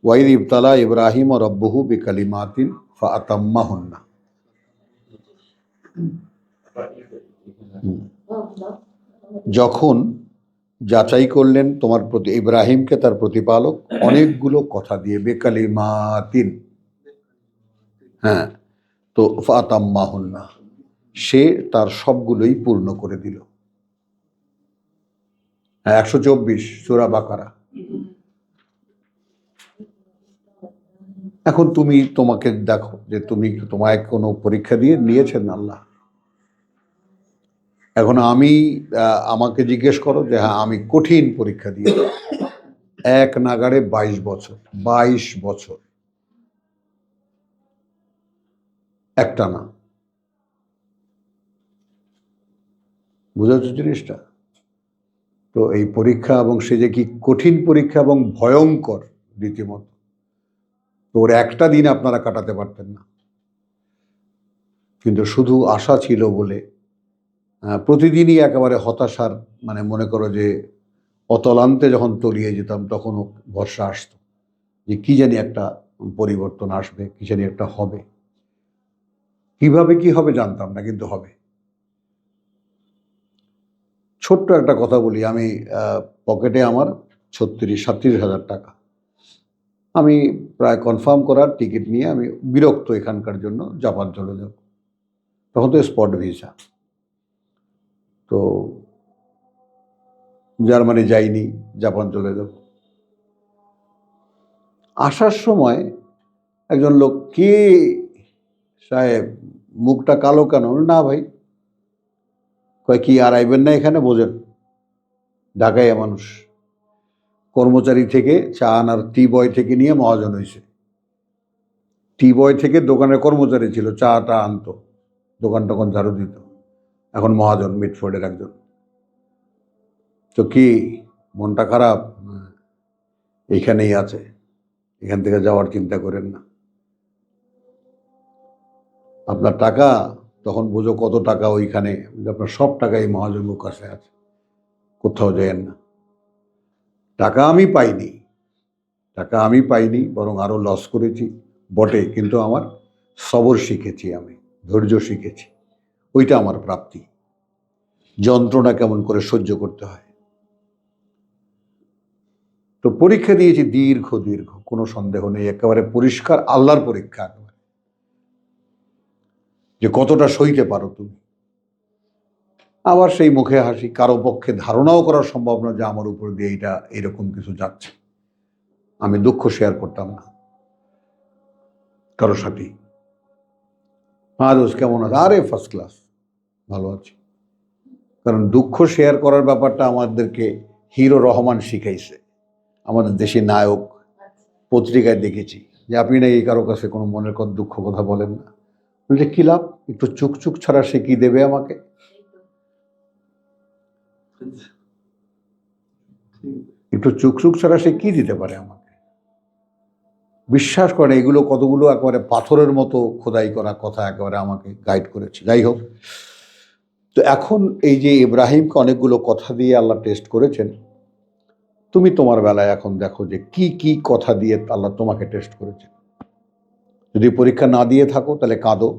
ওয়াইদ ইবতালা ইব্রাহিম রব্বুহু বিকালিমাতিন ফাআতাম্মাহুন্না। যখন যাচাই করলেন তোমার প্রতি ইব্রাহিমকে তার প্রতিপালক অনেকগুলো কথা দিয়ে, বেকালিমাতিন, হ্যাঁ, তো ফাতাম্মাহুন্না, সে তার সবগুলোই পূর্ণ করে দিল। হ্যাঁ, 124 সূরা বাকারা। এখন তোমাকে দেখো যে তোমায় কোনো পরীক্ষা দিয়ে নিয়েছেন আল্লাহ। এখন আমাকে জিজ্ঞেস করো যে হ্যাঁ, আমি কঠিন পরীক্ষা দিয়ে এক নাগাড়ে 22 বছর একটা না, বুঝাচ্ছ জিনিসটা? তো এই পরীক্ষা, এবং সে যে কি কঠিন পরীক্ষা এবং ভয়ঙ্কর রীতিমতো, তো ওর একটা দিন আপনারা কাটাতে পারতেন না, কিন্তু শুধু আশা ছিল বলে প্রতিদিনই একেবারে হতাশার, মানে মনে করো যে অতলান্তে যখন তলিয়ে যেতাম তখনও ভরসা আসতো যে কি জানি একটা পরিবর্তন আসবে, কি জানি একটা হবে। কিভাবে কি হবে জানতাম না, কিন্তু হবে। ছোট্ট একটা কথা বলি, আমি পকেটে আমার 37,000 টাকা, আমি প্রায় কনফার্ম করার টিকিট নিয়ে আমি বিরক্ত এখানকার জন্য জাপান চলে যাব। তখন তো স্পট ভিসা, তো জার্মানি যাইনি, জাপান চলে যাব। আসার সময় একজন লোক, কে সাহেব মুখটা কালো কেন? না ভাই, কয় কি আর আইবেন না এখানে? বোঝেন ঢাকাইয়া মানুষ, কর্মচারী থেকে চা আনার টি বয় থেকে নিয়ে মহাজন হয়েছে। টি বয় থেকে দোকানের কর্মচারী ছিল, চাটা আনতো, দোকান টোকান ঝাড়ু দিত, এখন মহাজন, মিটফোর্ডের একজন। তো কি মনটা খারাপ? এইখানেই আছে, এখান থেকে যাওয়ার চিন্তা করেন না। আপনার টাকা, তখন বুঝো কত টাকা ওইখানে, আপনার সব টাকাই মহাজনের কাছে আছে, কোথাও যায়েন না। টাকা আমি পাইনি, বরং আরো লস করেছি বটে, কিন্তু আমার সবর শিখেছি, আমি ধৈর্য শিখেছি, ওইটা আমার প্রাপ্তি। যন্ত্রণা কেমন করে সহ্য করতে হয়। তো পরীক্ষা দিয়েছি দীর্ঘ, কোনো সন্দেহ নেই, একেবারে পরিষ্কার আল্লাহর পরীক্ষা, যে কতটা সইতে পারো তুমি। আবার সেই মুখে হাসি, কারো পক্ষে ধারণাও করা সম্ভব না যে আমার উপর দিয়ে এইটা এরকম কিছু যাচ্ছে। আমি দুঃখ শেয়ার করতাম না কারোর সাথে। দোষ কেমন আছে? আরে ফার্স্ট ক্লাস, ভালো আছি। কারণ দুঃখ শেয়ার করার ব্যাপারটা আমাদেরকে হিরো রহমান শিখাইছে, আমাদের দেশের নায়ক। পত্রিকায় দেখেছি যে আপনি নাকি কারো কাছে কোনো মনের দুঃখ কথা বলেন না, বলছে কি লাভ, একটু চুক ছাড়া সে কি দেবে আমাকে? একটু চুক ছাড়া সে কি দিতে পারে আমাকে? বিশ্বাস করে এগুলো কতগুলো একেবারে পাথরের মতো খোদাই করা কথা একেবারে আমাকে গাইড করেছে। যাই হোক, তো এখন এই যে ইব্রাহিমকে অনেকগুলো কথা দিয়ে আল্লাহ টেস্ট করেছেন, তুমি তোমার বেলায় এখন দেখো যে কি কি কথা দিয়ে আল্লাহ তোমাকে টেস্ট করেছে। যদি পরীক্ষা না দিয়ে থাকো তাহলে কাঁদো,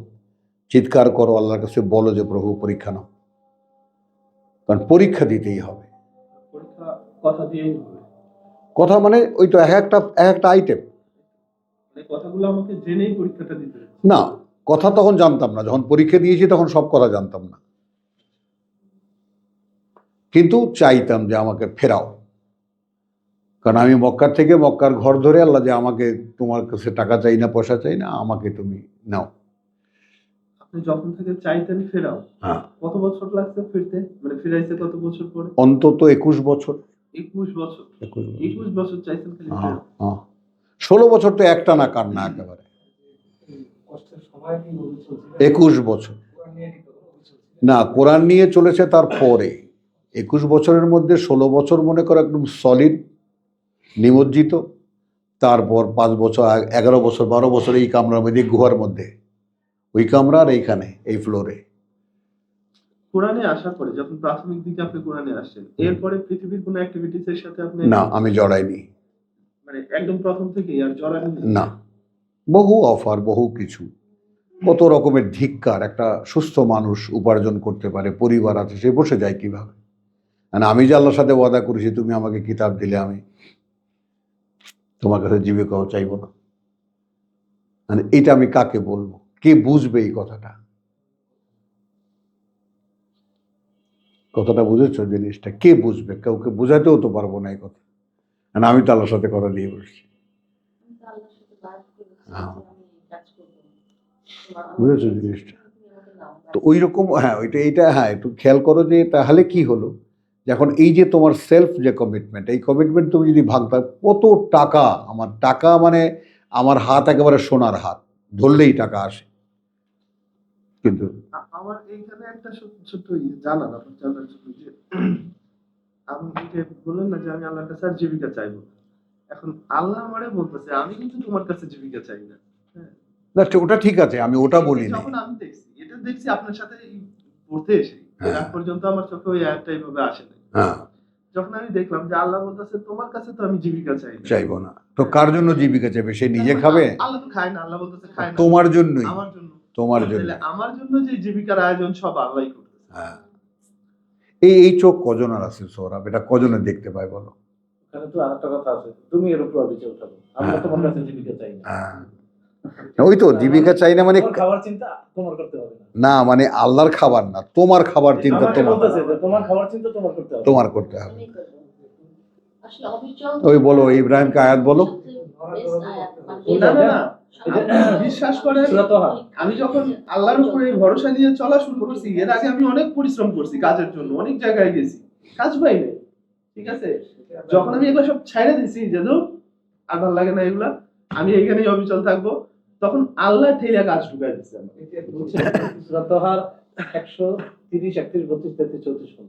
চিৎকার করো, আল্লাহর কাছে বলো যে প্রভু পরীক্ষা নাও, কারণ পরীক্ষা দিতেই হবে। কথা মানে ওই তো এক একটা আইটেম, কথাগুলো আমাকে জেনেই পরীক্ষাটা দিতে না। কথা তখন জানতাম না, যখন পরীক্ষা দিয়েছি তখন সব কথা জানতাম না, কিন্তু চাইতাম যে আমাকে ফেরাও। কারণ আমি মক্কার ঘর ধরে আল্লাহ যে আমাকে, তোমার কাছে টাকা চাই না, পয়সা চাই না, আমাকে তুমি নাও। আপনি যখন থেকে চাইতেন ফেরাও, হ্যাঁ, কত বছর লাগছে ফিরতে? মানে ফিরাইছে কত বছর পরে? অন্তত 21 বছর। 21 বছর 21 বছর চাইছেন খালি ফেরাও? 16 বছর তো একটা না কান্না একেবারে। 21 বছর না, কোরআন নিয়ে চলেছে তার পরে। 21 বছরের মধ্যে 16 বছর মনে করো একদম সলিড নিমজ্জিত, তারপর 5 বছর, 11 বছর, 12 বছর এই কামরার মধ্যে, গুহার মধ্যে, ওই কামরা আর এইখানে এই ফ্লোরে। কোরআনে আসার পরে যখন প্রাথমিক দিকে আপনি কোরআনে আসেন, এরপরে পৃথিবীর কোনো অ্যাক্টিভিটিস এর সাথে আপনি? না, আমি জড়াইনি। মানে একদম প্রথম থেকেই আর জড়ানি নেই? না, বহু অফার, বহু কিছু, কত রকমের ধিক্কার। একটা সুস্থ মানুষ উপার্জন করতে পারে, পরিবার আছে, সে বসে যায় কিভাবে? মানে আমি যে আল্লাহর সাথে ওয়াদা করেছি তুমি আমাকে কিতাব দিলে আমি তোমার কাছে জীবিকাও চাইবো না, মানে এটা আমি কাকে বলবো? কে বুঝবে এই কথাটা? কথাটা বুঝেছো জিনিসটা? কে বুঝবে? কাউকে বোঝাতেও তো পারবো না এই কথা। মানে আমি তো আল্লাহর সাথে কথা দিয়ে বসছি। হ্যাঁ, বুঝেছো জিনিসটা? তো ওই রকম, হ্যাঁ ওইটা, এইটা হ্যাঁ একটু খেয়াল করো যে তাহলে কি হলো, যখন এই যে তোমার সেলফ যে কমিটমেন্ট, এই কমিটমেন্ট তুমি যদি ভাঙতা, কত টাকা, আমার টাকা মানে আমার হাত একেবারে সোনার হাত, ধরলেই টাকা আসে। কিন্তু আমার এইখানে একটা ছোট্ট জানার আমার জানার জন্য যে আমি যে বললেন না যে আমি আল্লাহর কাছে আর জীবিকা চাইবো, এখন আল্লাহ আমারে বলতেছে আমি কিন্তু তোমার কাছে জীবিকা চাই না। হ্যাঁ, না, ওটা ঠিক আছে, আমি ওটা বলি না। যখন আমি দেখছি, এটা দেখছি আপনার সাথে পড়তে এসে, এর আগ পর্যন্ত আমার চোখে ওই আয়াতটা এইভাবে আসে নাই। হ্যাঁ, যখন আমি দেখলাম যে আল্লাহ বলতেছে তোমার কাছে তো আমি জীবিকা চাই না, চাইবো না, তো কার জন্য জীবিকা চাইবে? সে নিজে খাবে? আল্লাহ তো খায় না, আল্লাহ বলতেছে খায় না, তোমার জন্যই, আমার জন্য। তোমার জন্য। তাহলে আমার জন্য যে জীবিকার আয়োজন সব আল্লাহই করতেছে। হ্যাঁ, এই এই চোখ কজনের আছে সৌরভ? এটা কজনের দেখতে পায় বলো? এখানে তো আরেকটা কথা আছে, তুমি এর উপর অভিযোগ উঠাবো, আমরা তোমার কাছে জীবিকা চাই না। হ্যাঁ, ওই তো জীবিকা চাই না মানে তোমার খাবার চিন্তা তোমার করতে হবে না। না, মানে আল্লাহর খাবার না, তোমার খাবার চিন্তা আমাকে তোমার, বলতেছে যে তোমার খাবার চিন্তা তোমার করতে হবে। তোমার করতে হবে। ওই বলো ইব্রাহিমকে আয়াত বলো। না না না, বিশ্বাস করেন, আমি যখন আল্লাহর উপরে ভরসা নিয়ে চলা শুরু করছি, এর আগে আমি অনেক পরিশ্রম করছি কাজের জন্য, অনেক জায়গায় গেছি, কাজ পাই নাই। ঠিক আছে, যখন আমি এগুলো সব ছাইড়া দিছি যে আর ভালো লাগে না এগুলা, আমি এইখানেই অবিচল থাকবো, তখন আল্লাহ ঠেলা কাজ ঢুকাই দিচ্ছে আমাকে। সূরা তাহার 130, 31, 32, 33, 34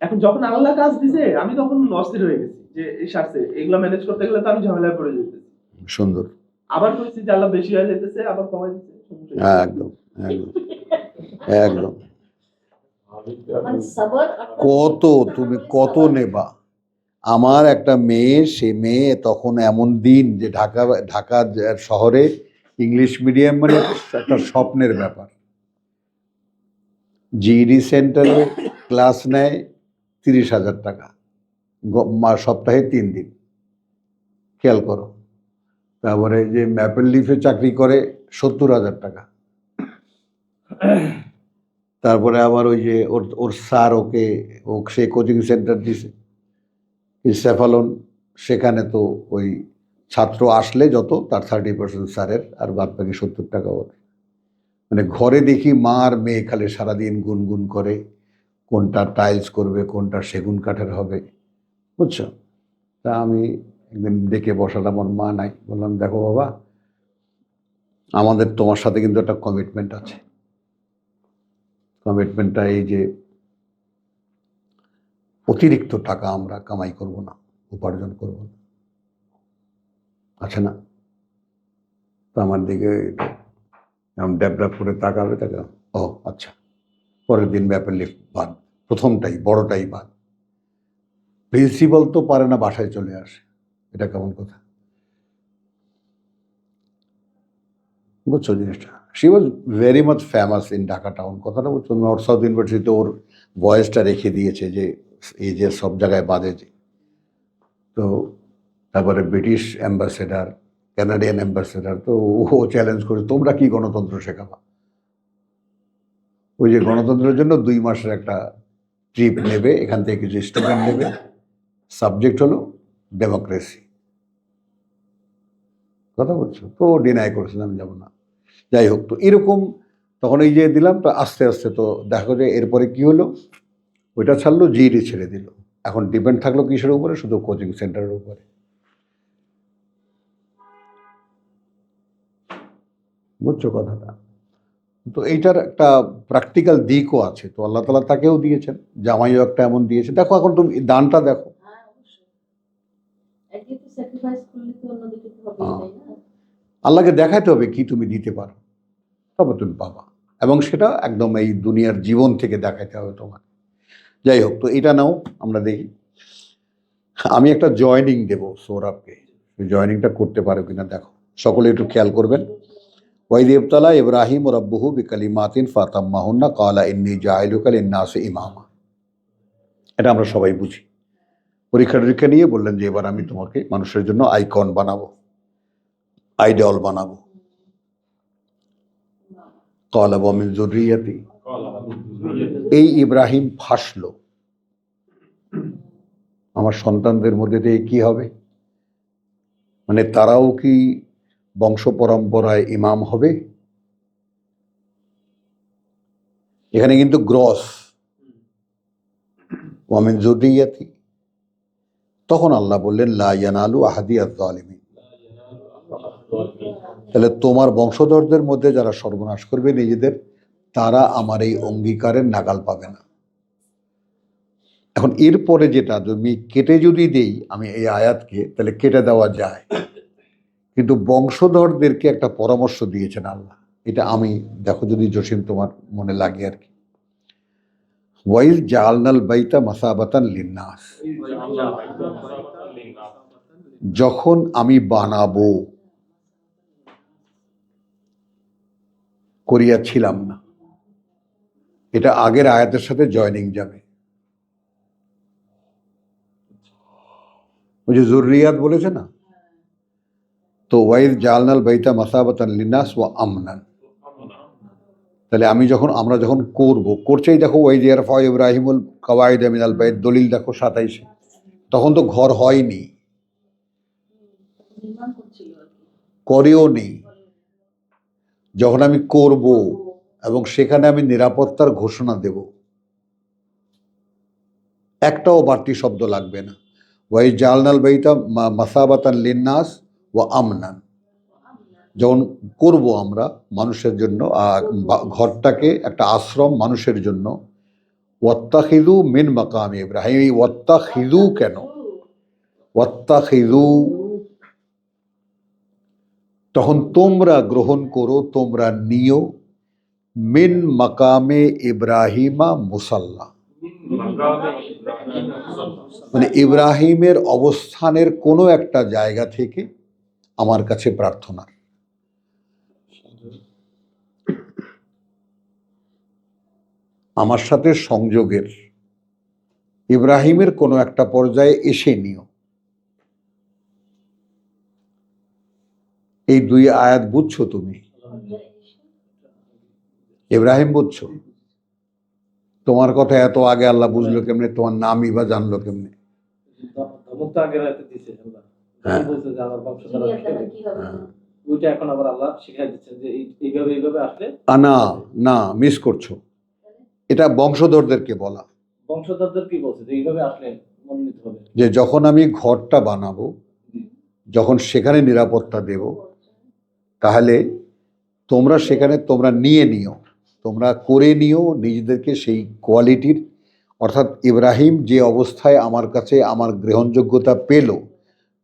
এখন যখন আল্লাহ কাজ দিছে আমি তখন অস্থির হয়ে গেছি যে এই সারছে, এগুলা ম্যানেজ করতে গেলে তো আমি ঝামেলায় পড়ে যেতেছি। সুন্দর। আবার কইছি যে আল্লাহ বেশি হয়ে যেতেছে, আবার কমাই দিচ্ছে। একদম একদম একদম। কত তুমি কত নেবা? আমার একটা মেয়ে, সে মেয়ে তখন এমন দিন যে ঢাকা ঢাকা শহরে ইংলিশ মিডিয়াম মানে একটা স্বপ্নের ব্যাপার। জিডি সেন্টারে ক্লাস নেয় 30,000 টাকা, সপ্তাহে 3 দিন, খেয়াল করো। তারপরে যে ম্যাপেল লিফে চাকরি করে 70,000 টাকা। তারপরে আবার ওই যে ওর ওর স্যার ওকে সে কোচিং সেন্টার দিছে সেফালন, সেখানে তো ওই ছাত্র আসলে যত তার 30% স্যারের, আর বাদ বাকি 70 টাকা ওর। মানে ঘরে দেখি মা আর মেয়ে খালি সারাদিন গুনগুন করে কোনটা টাইলস করবে, কোনটা সেগুন কাঠের হবে, বুঝছো? তা আমি একদিন ডেকে বসালাম, আমার মা নাই, বললাম দেখো বাবা, আমাদের তোমার সাথে কিন্তু একটা কমিটমেন্ট আছে। কমিটমেন্টটা এই যে অতিরিক্ত টাকা আমরা কামাই করব না, উপার্জন করব না, আছে না? তো আমার দিকে এমন ডেভেলপ করে তাকাবে, তাকে ও আচ্ছা। পরের দিন ব্যাপার লিফট বাদ, প্রথমটাই বড়টাই বাদ। প্রিন্সিপাল তো পারে না বাসায় চলে আসে, এটা কেমন কথা? বুঝছো জিনিসটা? She was very much famous in Dhaka town. কথাটা বুঝছো? নর্থ সাউথ ইউনিভার্সিটিতে ওর ভয়েসটা রেখে দিয়েছে যে এই যে সব জায়গায় বাজে যে। তো তারপরে ব্রিটিশ অ্যাম্বাসেডার, কানাডিয়ান অ্যাম্বাসেডার, তো ও চ্যালেঞ্জ করে তোমরা কি গণতন্ত্র শেখাবা? ওই যে গণতন্ত্রের জন্য 2 মাসের একটা ট্রিপ নেবে, এখান থেকে কিছু স্টুডেন্ট নেবে, সাবজেক্ট হলো ডেমোক্রেসি। কথা বলছো? তো ডিনাই করেছিল আমি যাবো না। যাই হোক, তো এরকম তখন এই যে দিলাম, তো আস্তে আস্তে তো দেখো যে এরপরে কি হলো, ওইটা ছাড়লো, জিইডি ছেড়ে দিল। এখন ডিপেন্ড থাকলো কিসের উপরে? শুধু কোচিং সেন্টারের উপরে। বুঝছো কথাটা? তো এইটার একটা প্র্যাকটিক্যাল দিকও আছে, তো আল্লাহ তালা তাকেও দিয়েছেন, জামাইও একটা এমন দিয়েছে। দেখো এখন তুমি দানটা দেখো, আল্লাহকে দেখাতে হবে কি তুমি দিতে পারো, তবে তুমি পাবা। এবং সেটা একদম এই দুনিয়ার জীবন থেকে দেখাতে হবে তোমার। যাই হোক, তো এটা নাও, আমরা দেখি আমি একটা জয়নিং দেব সৌরভকে, জয়নিংটা করতে পারো কিনা দেখো, সকলে একটু খেয়াল করবেন। ওয়াইদ ইবতালা ইব্রাহিম রাব্বুহু বিকালিমাতিন ফাতাম্মাহুন্না ক্বালা ইন্নী জাইলুকা লিন্নাসি ইমামা। এটা আমরা সবাই বুঝি। পরীক্ষা টরীক্ষা নিয়ে বললেন যে এবার আমি তোমাকে মানুষের জন্য আইকন বানাবো, আইডল বানাবো। ক্বালা ওয়া মিন যুররিয়াতি, এই ইব্রাহিম ফাঁসলো, আমার সন্তানদের মধ্যে থেকে কি হবে, মানে তারাও কি বংশ পরম্পরায় ইমাম হবে? এখানে কিন্তু গ্রস ওয়া মিন যুররিয়াতি। তখন আল্লাহ বললেন লা ইয়ানালু আহাদি আয-যালিমিন, তাহলে তোমার বংশধরদের মধ্যে যারা সর্বনাশ করবে নিজেদের, তারা আমার এই অঙ্গীকারের নাগাল পাবে না। এখন এরপরে যেটা তুমি কেটে যদি দেই আমি এই আয়াতকে, তাহলে কেটে দেওয়া যায়, কিন্তু বংশধরদেরকে একটা পরামর্শ দিয়েছেন আল্লাহ। এটা আমি দেখো যদি জসিম তোমার মনে লাগে আর কি। ওয়াইজ জাআলনাল বাইতা মাসাবাতান লিন্নাস, যখন আমি বানাবো, করিয়াছিলাম না, এটা আগের আয়াতের সাথে জয়নিং যাবে। ওই যে যুররিয়াত বলেছে না, তো ওয়াইজ জাআলনাল বাইতা মাসাবাতান লিন্নাস ওয়া আমনান, তাহলে আমরা যখন করছেই দেখো ওয়াইজ ইয়ারফাউ ইব্রাহিমুল কাওয়াইদা মিনাল বাইত, দলিল দেখো 27, তখন তো ঘর হয়নি, করেও নেই। যখন আমি করব এবং সেখানে আমি নিরাপত্তার ঘোষণা দেব, একটাও বাড়তি শব্দ লাগবে না। ওয়াইজ জাআলনাল বাইতা মাসাবাতান লিন্নাস ওয়া আমনান, যখন করব আমরা মানুষের জন্য, ঘরটাকে একটা আশ্রম মানুষের জন্য। ওয়াত্তাখিযু মিন মাকামি ইব্রাহিম, এই ওয়াত্তাখিযু কেন, ওয়াত্তাখিযু তখন তোমরা গ্রহণ করো, তোমরা নিও, মিন মাকামে ইব্রাহিমা মুসাল্লা, মানে ইব্রাহিমের অবস্থানের কোনো একটা জায়গা থেকে আমার কাছে প্রার্থনা। আমার সাথে সংযোগের ইব্রাহিমের কোনো একটা পর্যায়ে এসে নিও। এই দুই আয়াত বুঝছো তুমি? ইব্রাহিম বুঝছো? তোমার কথা এত আগে আল্লাহ বুঝলো কেমনে, তোমার নামই বা জানলো কেমনে? ধমকটা আগের আয়াতে দিয়েছে আল্লাহ, হ্যাঁ। বলছে যে আমার বংশধর ওইটা এখন আবার আল্লাহ শিখাই দিচ্ছেন যে এইভাবে আসলে না মিস করছো, এটা বংশধরদেরকে বলা। বংশধরদের কি বলছে যে এইভাবে আসলে মনোনীত হবে, যে যখন আমি ঘরটা বানাবো, যখন সেখানে নিরাপত্তা দেব, তাহলে তোমরা সেখানে তোমরা নিয়ে নিও, তোমরা করে নিও নিজেদেরকে সেই কোয়ালিটির, অর্থাৎ ইব্রাহিম যে অবস্থায় আমার কাছে আমার গ্রহণযোগ্যতা পেল,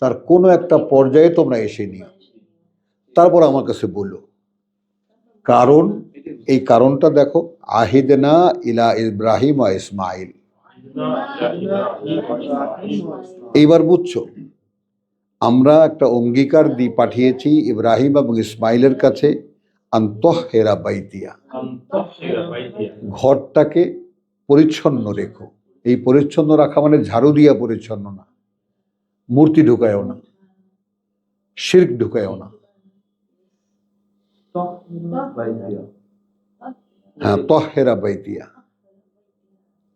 তার কোনো একটা পর্যায়ে তোমরা এসে নিও, তারপর আমার কাছে বলো। কারণ এই কারণটা দেখো, আহিদনা ইলা ইব্রাহিম ওয়া ইসমাইল। এইবার বুঝছো, আমরা একটা অঙ্গীকার দিয়ে পাঠিয়েছি ইব্রাহিম এবং ইসমাইলের কাছে, আনতাহহিরা বাইতিয়া, ঘরটাকে পরিচ্ছন্ন রেখো। এই পরিচ্ছন্ন রাখা মানে ঝাড়ু দিয়া পরিচ্ছন্ন না, মূর্তি ঢুকায়ও না, শিরক ঢুকায়ও না। হ্যাঁ, তাহহিরা বাইতিয়া,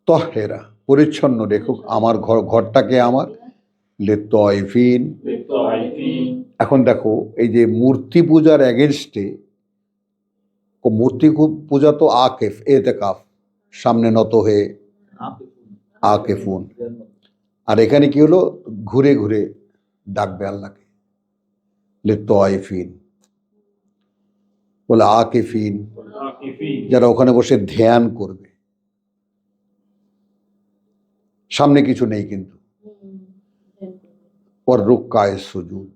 তাহহিরা পরিচ্ছন্ন রেখো আমার ঘরটাকে আমার লিত্তাইফিন। এখন দেখো এই যে মূর্তি পূজার এগেনস্টে, মূর্তি পূজা তো আকেফ, এতেকাফ, সামনে নত হয়ে আকেফুন, আর এখানে কি হলো, ঘুরে ঘুরে ডাকবে আল্লাহকে, লিত্তাইফিন বলে আকেফিন, যারা ওখানে বসে ধ্যান করবে, সামনে কিছু নেই কিন্তু, ওর রুক্কায়ে সুজুদ,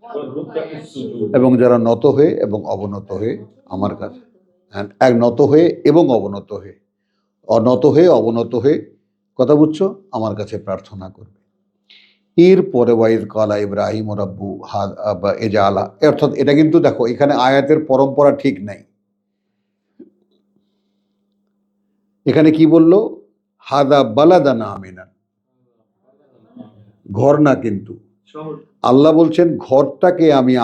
এবং যারা নত হয়ে এবং অবনত হয়ে আমার কাছে, এক নত হয়ে এবং অবনত হয়ে, অনত হয়ে অবনত হয়ে, কথা বুঝছো, আমার কাছে প্রার্থনা করবে। এরপরে ওয়াইদ কালা ইব্রাহিম ও রব্বু এজালা, অর্থাৎ এটা কিন্তু দেখো এখানে আয়াতের পরম্পরা ঠিক নাই। এখানে কি বলল? হাদা বালাদানা আমিনা, ঘর না, কিন্তু শহর। আল্লাহ বলছেন ঘরটাকে আমি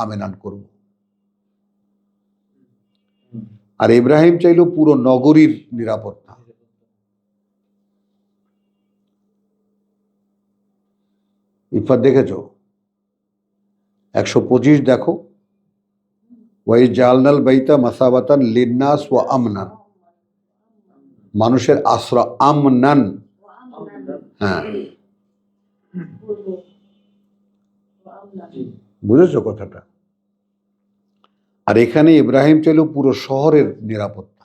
আমেনান করব। আর ইব্রাহিম চাইল পুরো নগরীর নিরাপত্তা। ইফাত দেখেছ 125 দেখো, ওয়াই জালনাল বাইতা মাসাবাতান লিন্নাস ওয়া আমনান, মানুষের আশ্রয়, আমনান, হ্যাঁ বুঝেছো কথাটা? আর এখানে ইব্রাহিম চাইল পুরো শহরের নিরাপত্তা।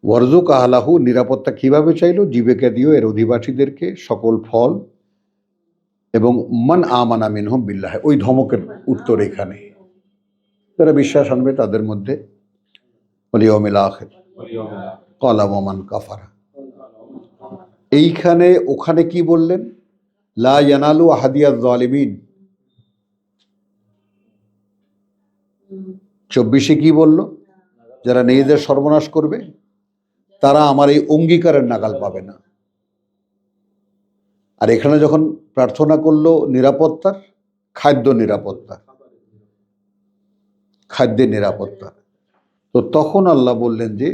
ওয়ারজুক আহলাহু, নিরাপত্তা কিভাবে চাইল? জীবিকা দিও এর অধিবাসীদেরকে সকল ফল, এবং মান আমানা মিনহুম বিল্লাহ, ওই ধমকের উত্তর এখানে যারা বিশ্বাস আনবে তাদের মধ্যে ওয়াল ইয়াউমিল আখির ক্বালা ওয়া মান কাফারা। এইখানে ওখানে কি বললেন? লা ইয়ানালু আহাদিয়াজ জালিমিন। 24 কি বলল? যারা নিজেদের সর্বনাশ করবে তারা আমার এই অঙ্গীকারের নাগাল পাবে না। আর এখানে যখন প্রার্থনা করলো নিরাপত্তার, খাদ্য নিরাপত্তা, খাদ্যের নিরাপত্তা, তো তখন আল্লাহ বললেন যে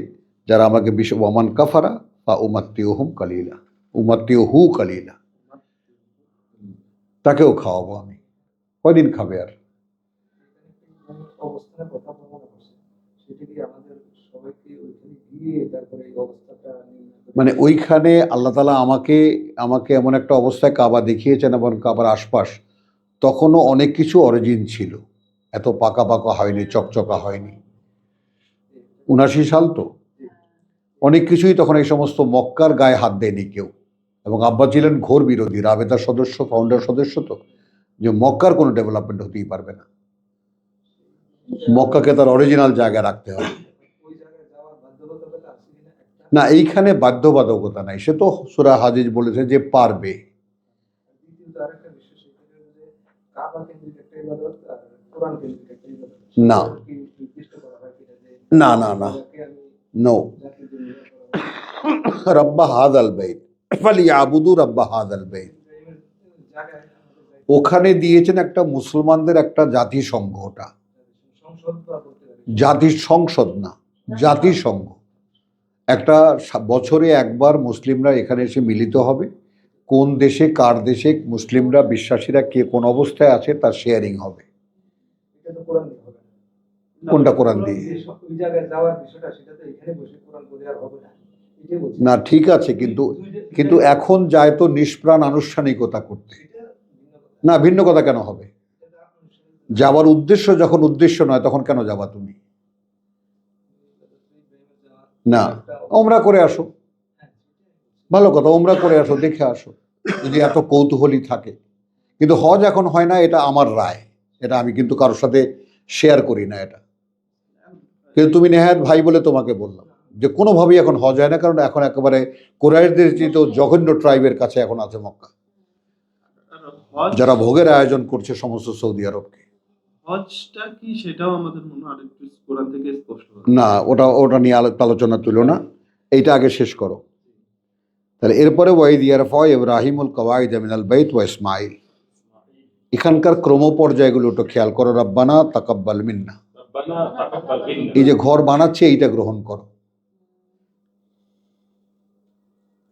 যারা আমাকে ওয়ামান কাফারা বা উমাত্তিউহুম কালিলা, উমাত্তিউহু কালিলা, তাকেও খাওয়াবো আমি। কয়দিন খাবে আর? অবস্থানের কথা বলা হচ্ছে, সেটা কি আমাদের সবাইকে ওইখানে গিয়ে তারপরে এই অবস্থাটা মানে ওইখানে আল্লাহ তাআলা আমাকে এমন একটা অবস্থায় কাবা দেখিয়েছেন, এবং কাবার আশপাশ তখনও অনেক কিছু অরিজিন ছিল, এত পাকা পাকা হয়নি, চকচকা হয়নি। 79 সাল তো, অনেক কিছুই তখন এই সমস্ত মক্কার গায়ে হাত দেয়নি কেউ। এবং আব্বা ছিলেন ঘোর বিরোধী, রাবেতার সদস্য, ফাউন্ডার সদস্য, তো যে মক্কার কোনো ডেভেলপমেন্ট হতেই পারবে না, মক্কাকে তার অরিজিনাল জায়গায় রাখতে হবে। ওই জায়গায় যাওয়ার বাধ্যবাধকতা আছে কিনা একটা, না, এইখানে বাধ্যবাধকতা নাই, সে তো সূরা হাজিজ বলেছে যে পারবে। দ্বিতীয়ত আরেকটা বিষয়, সেটা হলো যে কাবা কেন্দ্রিক একটা ইবাদত আর কোরআন কেন্দ্রিক একটা ইবাদত, না। সেটা কি নির্দিষ্ট করা হয় কিনা যে না না না, যাকে আমি নো। জাতির জন্য করা হয়? রব্বা হাযাল বাইত ফালিয়াবুদু রব্বা হাযাল বাইত, ইব্রাহিমের জায়গায় আমাদের জায়গায় ওখানে দিয়েছেন একটা মুসলমানদের একটা জাতিসংঘ, ওটা সংসদ বা বলতে পারি, জাতির সংসদ না, জাতিসংঘ। একটা বছরে একবার মুসলিমরা এখানে এসে মিলিত হবে, কোন দেশে কার দেশে মুসলিমরা বিশ্বাসীরা কে কোন অবস্থায় আছে তার শেয়ারিং হবে। এটা তো কোরআন দিয়ে হবে না। কোনটা কোরআন দিয়ে? ওই জায়গায় যাওয়ার বিষয়টা, সেটা তো এখানে বসে কোরআন করে আর হবে না, এটাই বলছি। না ঠিক আছে, কিন্তু এখন যায় তো নিষ্প্রাণ আনুষ্ঠানিকতা করতে। সেটা ভিন্ন কথা। না, ভিন্ন কথা কেন হবে? এটা আনুষ্ঠানিক যাওয়ার উদ্দেশ্য যখন উদ্দেশ্য নয় তখন কেন যাবা তুমি? না, ওমরা করে আসো, ভালো কথা, ওমরা করে আসো, দেখে আসো যদি এত কৌতূহলী থাকে। কিন্তু হজ এখন হয় না, এটা আমার রায়, এটা আমি কিন্তু কারোর সাথে শেয়ার করি না এটা। কিন্তু তুমি নেহায়েত ভাই বলে তোমাকে বললাম যে কোনোভাবেই এখন হজ হয় না, কারণ এখন একেবারে কুরাইশদের চেয়ে জঘন্য ট্রাইবের কাছে এখন আছে মক্কা, হজ, যারা ভোগের আয়োজন করছে সমস্ত সৌদি আরবকে। হজটা কি সেটাও আমাদের মনে হয় আরেকটু কোরআন থেকে স্পষ্ট হবে। না, ওটা নিয়ে আলোচনা তুলো না, এইটা আগে শেষ করো। তাহলে এরপরে ওয়াইদ ইয়ারফা ইব্রাহিমুল কওয়াইদ মিনাল বাইত ওয়া ইসমাঈল, এখানকার ক্রমপর্যায়গুলো একটু খেয়াল করো। রব্বানা তাকাব্বাল মিন্না, রব্বানা তাকাব্বাল মিন্না, এই যে ঘর বানাচ্ছে এইটা গ্রহণ করো।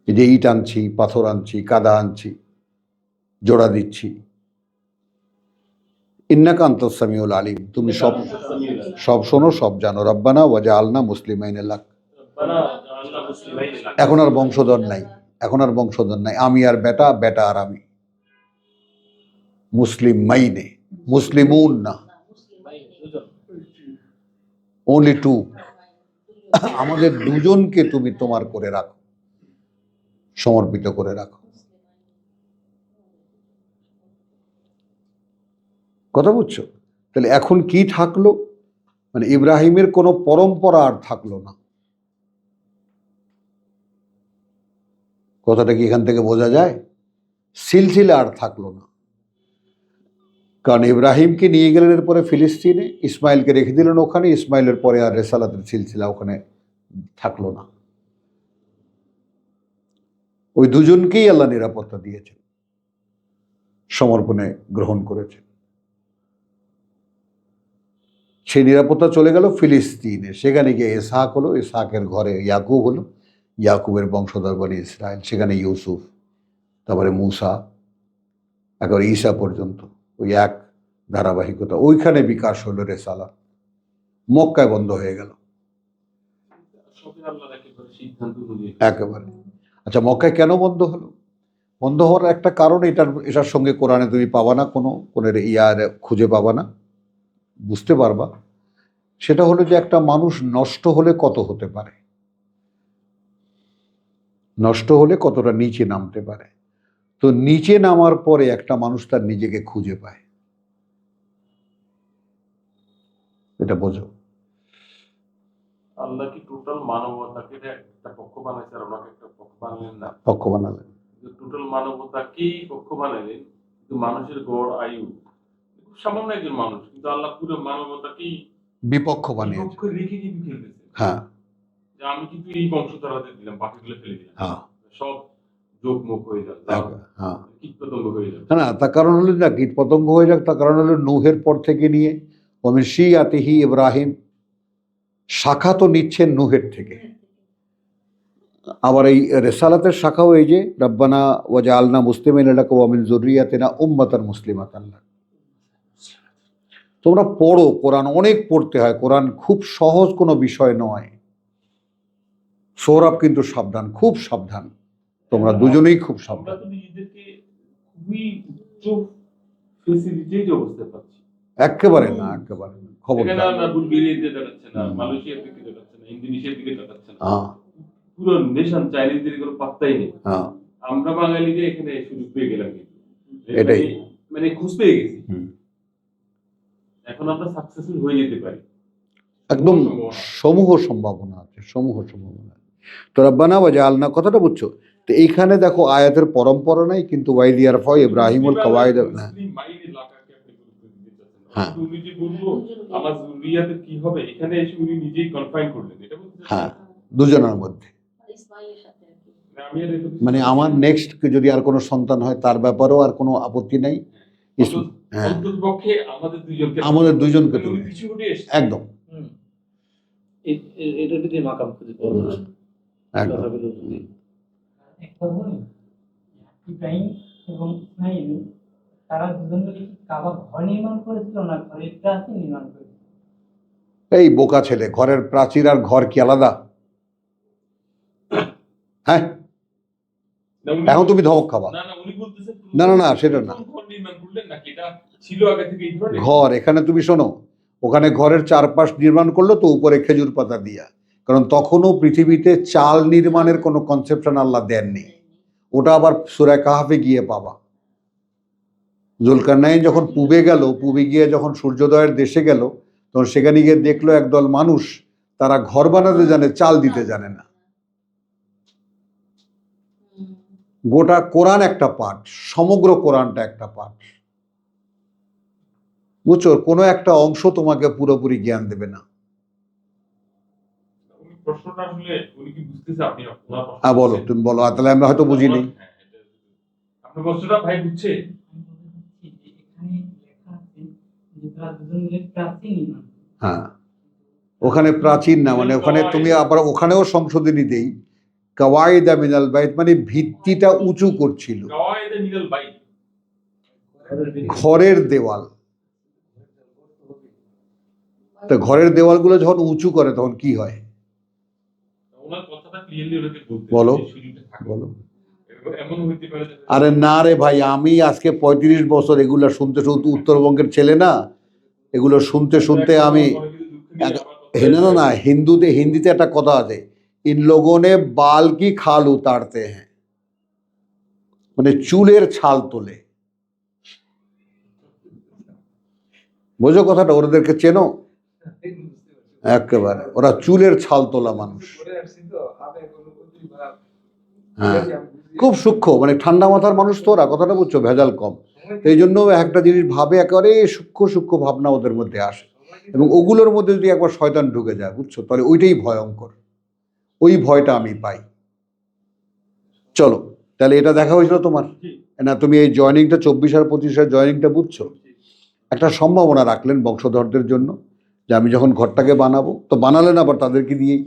এই যে ইট আনছি, পাথর আনছি, কাদা আনছি, জোড়া দিচ্ছি, ইন্নাকা আনতাস সামিউল আলিম, তুমি সব শোনো, সব জানো। রব্বানা ওয়াজআলনা মুসলিমাইন লাক, রব্বানা জাআলনা মুসলিমাইন লাক। এখন আর বংশধর নাই, এখন আর বংশধর নাই, আমি আর বেটা, বেটা আর আমি, মুসলিম মাইনে, মুসলিমুন না, ওনলি টু, আমাদের দুজনকে তুমি তোমার করে রাখো, সমর্পিত করে রাখো। কথা বুঝছো? তাহলে এখন কি থাকলো? মানে ইব্রাহিমের কোনো পরম্পরা আর থাকলো না। কথাটা কি এখান থেকে বোঝা যায়? সিলসিলা আর থাকলো না, কারণ ইব্রাহিমকে নিয়ে গেলেন এরপরে ফিলিস্তিনে, ইসমাইলকে রেখে দিলেন ওখানে, ইসমাইলের পরে আর রেসালাতের সিলসিলা ওখানে থাকলো না। ওই দুজনকেই আল্লাহ নিরাপত্তা দিয়েছেন, সমর্পণে গ্রহণ করেছেন। সেই নিরাপত্তা চলে গেল ফিলিস্তিনে, সেখানে গিয়ে ইসহাক হলো, ইসহাকের ঘরে ইয়াকুব হলো, ইয়াকুবের বংশধর বনি ইসরায়েল, সেখানে ইউসুফ, তারপরে মূসা, একেবারে ঈসা পর্যন্ত ওই এক ধারাবাহিকতা, ওইখানে বিকাশ হলো রেসালাত। মক্কায় বন্ধ হয়ে গেল একেবারে। আচ্ছা, মক্কায় কেন বন্ধ হলো? বন্ধ হওয়ার একটা কারণ, এটার সঙ্গে কোরআনে তুমি পাবা না, কোনো ইয়ার খুঁজে পাবা না, বুঝতে পারবা। সেটা হলো যে একটা মানুষ নষ্ট হলে কত হতে পারে, নষ্ট হলে কতটা নিচে নামতে পারে। তো নিচে নামার পরে একটা মানুষ তার নিজেকে খুঁজে পায়, এটা বোঝো। আল্লাহ কি টোটাল মানবতাকে একটা পক্ষ বানাইছে আর ওনাকে একটা পক্ষ বানালেন না? পক্ষ বানালেন, টোটাল মানবতাকেই পক্ষ বানাইলেন, কিন্তু মানুষের গড় আয়ু খুব সামান্য একজন মানুষ, কিন্তু আল্লাহ পুরো মানবতাকেই বিপক্ষ বানিয়েছে। বিপক্ষ রেখে কিন্তু খেলতেছে। হ্যাঁ, যে আমি কিন্তু এই বংশধারাতে দিলাম, বাকিগুলো ফেলে দিলাম, হ্যাঁ, সব যোগমুখ হয়ে যাবে, হ্যাঁ। কীট পতঙ্গ হয়ে যাবে। না, তার কারণ হলো না কীট পতঙ্গ হয়ে যাক, তার কারণ হলো নূহের পর থেকে নিয়ে ওমিন শিয়াতিহি ইব্রাহিম, শাখা তো নিচ্ছেন নূহের থেকে। আবার এই রেসালাতের শাখাও এই যে রব্বানা ওয়াজআলনা মুসলিমিন লাকা ওয়া মিন যুররিয়াতিনা উম্মাতান মুসলিমাতান লাক। তোমরা পড়ো কোরআন, অনেক পড়তে হয়, কোরআন খুব সহজ কোনো বিষয় নয়। সৌরভ কিন্তু সাবধান, খুব সাবধান, তোমরা দুজনেই খুব আমরা সাবধান। তো নিজেদেরকে খুবই উচ্চ ফেসিলিটিতে অবস্থা পাচ্ছি। একেবারে না, একেবারে না, এখানে খবরদার। আমরা বুলগেরিয়ার দিকে তাকাচ্ছে না, মালয়েশিয়ার দিকে তাকাচ্ছে না, ইন্দোনেশিয়ার দিকে তাকাচ্ছে না, হ্যাঁ, পুরো নেশন চাইনিজদের কোনো পাত্তাই নেই। হ্যাঁ, আমরা বাঙালিদের এখানে সুযোগ পেয়ে গেলাম, কিন্তু এটাই। মানে খুঁজ পেয়ে গেছি। হুম। এখন আমরা সাকসেসফুল হয়ে যেতে পারি, একদম সমূহ সম্ভাবনা আছে, সমূহ সম্ভাবনা। তো রব্বানা ওয়াজআলনা কথাটা বুঝছো? তো এইখানে দেখো আয়াতের পরম্পরা নাই, কিন্তু ওয়াইদ ইয়ারফা ইব্রাহিমুল কওয়াইদ না। মুসলিম মাইন্ড এলাকাকে আপনি গুরুত্ব দিতে চাচ্ছেন না। হ্যাঁ। কিন্তু উনি যে বললো আমার জুরিয়াতে কি হবে, এখানে এসে উনি নিজেই কনফাইন করলেন, এটা বলতে চাচ্ছেন? হ্যাঁ, দুজনের মধ্যে। আমি আর এত কিছু মানে আমার নেক্সট যদি আর কোনো সন্তান হয় তার ব্যাপারেও আর কোনো আপত্তি নাই। হ্যাঁ, অন্ততপক্ষে আমাদের দুজনকে, আমাদের দুজনকে উনি তুলে পিছু হটে এসেছেন। একদম, এটা যদি মাকাম খুঁজে পাওয়া যায়। একদম। একটা বলি, ইব্রাহিম এবং ইসমাইল তারা দুজন মিলে কি কাবা ঘর নির্মাণ করেছিল না ঘরের প্রাচীর নির্মাণ করেছিল? এই বোকা ছেলে, ঘরের প্রাচীর আর ঘর কি আলাদা? হ্যাঁ, না, উনি- এখন তুমি ধমক খাবা। না, না, উনি বলতেছেন না, না, না, সেটা না। ঘর নির্মাণ করলেন নাকি এটা ছিল আগে থেকে এই ধরনের? ঘর এখানে তুমি শোনো, ওখানে ঘরের চারপাশ নির্মাণ করলো তো উপরে খেজুর পাতা দিয়া, কারণ তখনও পৃথিবীতে চাল নির্মাণের কোনো কনসেপশন আল্লাহ দেননি। ওটা আবার সূরা কাহফে গিয়ে পাবা। জুলকারনাইন যখন পূবে গিয়ে যখন সূর্যোদয়ের দেশে গেল, তখন সেখানে গিয়ে দেখলো একদল মানুষ, তারা ঘর বানাতে জানে, চাল দিতে জানে না। গোটা কোরআন একটা পাঠ, সমগ্র কোরআনটা একটা পাঠ, বুঝছো? কোনো একটা অংশ তোমাকে পুরোপুরি জ্ঞান দেবে না। উনি প্রশ্নটা আসলে উনি কি বুঝতেছে, আপনি ওনার প্রশ্ন হ্যাঁ, বলো, বুঝছেন? তুমি বলো, তাহলে আমরা হয়তো বুঝিনি। হ্যাঁ, আপনার প্রশ্নটা ভাই বুঝছে? আমি বলতে চাচ্ছি যে এখানে লেখা আছে যে তারা দুজন মিলে প্রাচীর নির্মাণ করেছিল। হ্যাঁ, ওখানে প্রাচীন না, মানে ওখানে তুমি আবার ওখানেও সংশোধনী দেই, কাওয়াইদা মিনাল বাইত, মানে ভিত্তিটা উঁচু করছিল, কাওয়াইদে মিনাল বাইত, ঘরের দেওয়াল। তো ঘরের দেওয়ালগুলো যখন উঁচু করে তখন কি হয় ওনার কথাটা ক্লিয়ারলি ওনাকে বলতে বলো, হবে, সুযোগটা থাকবে। বলো। এমন হইতে পারে যে আরে না রে ভাই, আমি আজকে 35 বছর এগুলো শুনতে শুনতে, উত্তরবঙ্গের ছেলে না, এগুলো শুনতে শুনতে আমি না না না, হিন্দিতে একটা কথা আছে, ইন লোগোं ने बाल की खाल उतारते हैं, মানে চুলের ছাল তোলে। বোঝো কথাটা? ওদেরকে চেনো? একেবারে ওরা চুলের ছাল তোলা মানুষ। করে আসছি তো, আবেগ অনুভূতি বা হ্যাঁ, আমি বুঝতে খুব সূক্ষ্ম, মানে ঠান্ডা মাথার মানুষ তো ওরা, কথাটা বুঝছো, ভেজাল কম। তো এই জন্য একটা জিনিস ভাবে একেবারে সূক্ষ্ম সূক্ষ্ম ভাবনা ওদের মধ্যে আসে, এবং ওগুলোর মধ্যে যদি একবার শয়তান ঢুকে যায়, বুঝছো, তাহলে ওইটাই ভয়ঙ্কর। ওই ভয়টা আমি পাই। চলো, তাহলে এটা দেখা হয়েছিল তোমার না? তুমি এই জয়নিংটা 24 আর 25 জয়নিংটা বুঝছো? একটা সম্ভাবনা রাখলেন বংশধরদের জন্য যে আমি যখন ঘরটাকে বানাবো, তো বানালেন আবার তাদেরকে দিয়েই।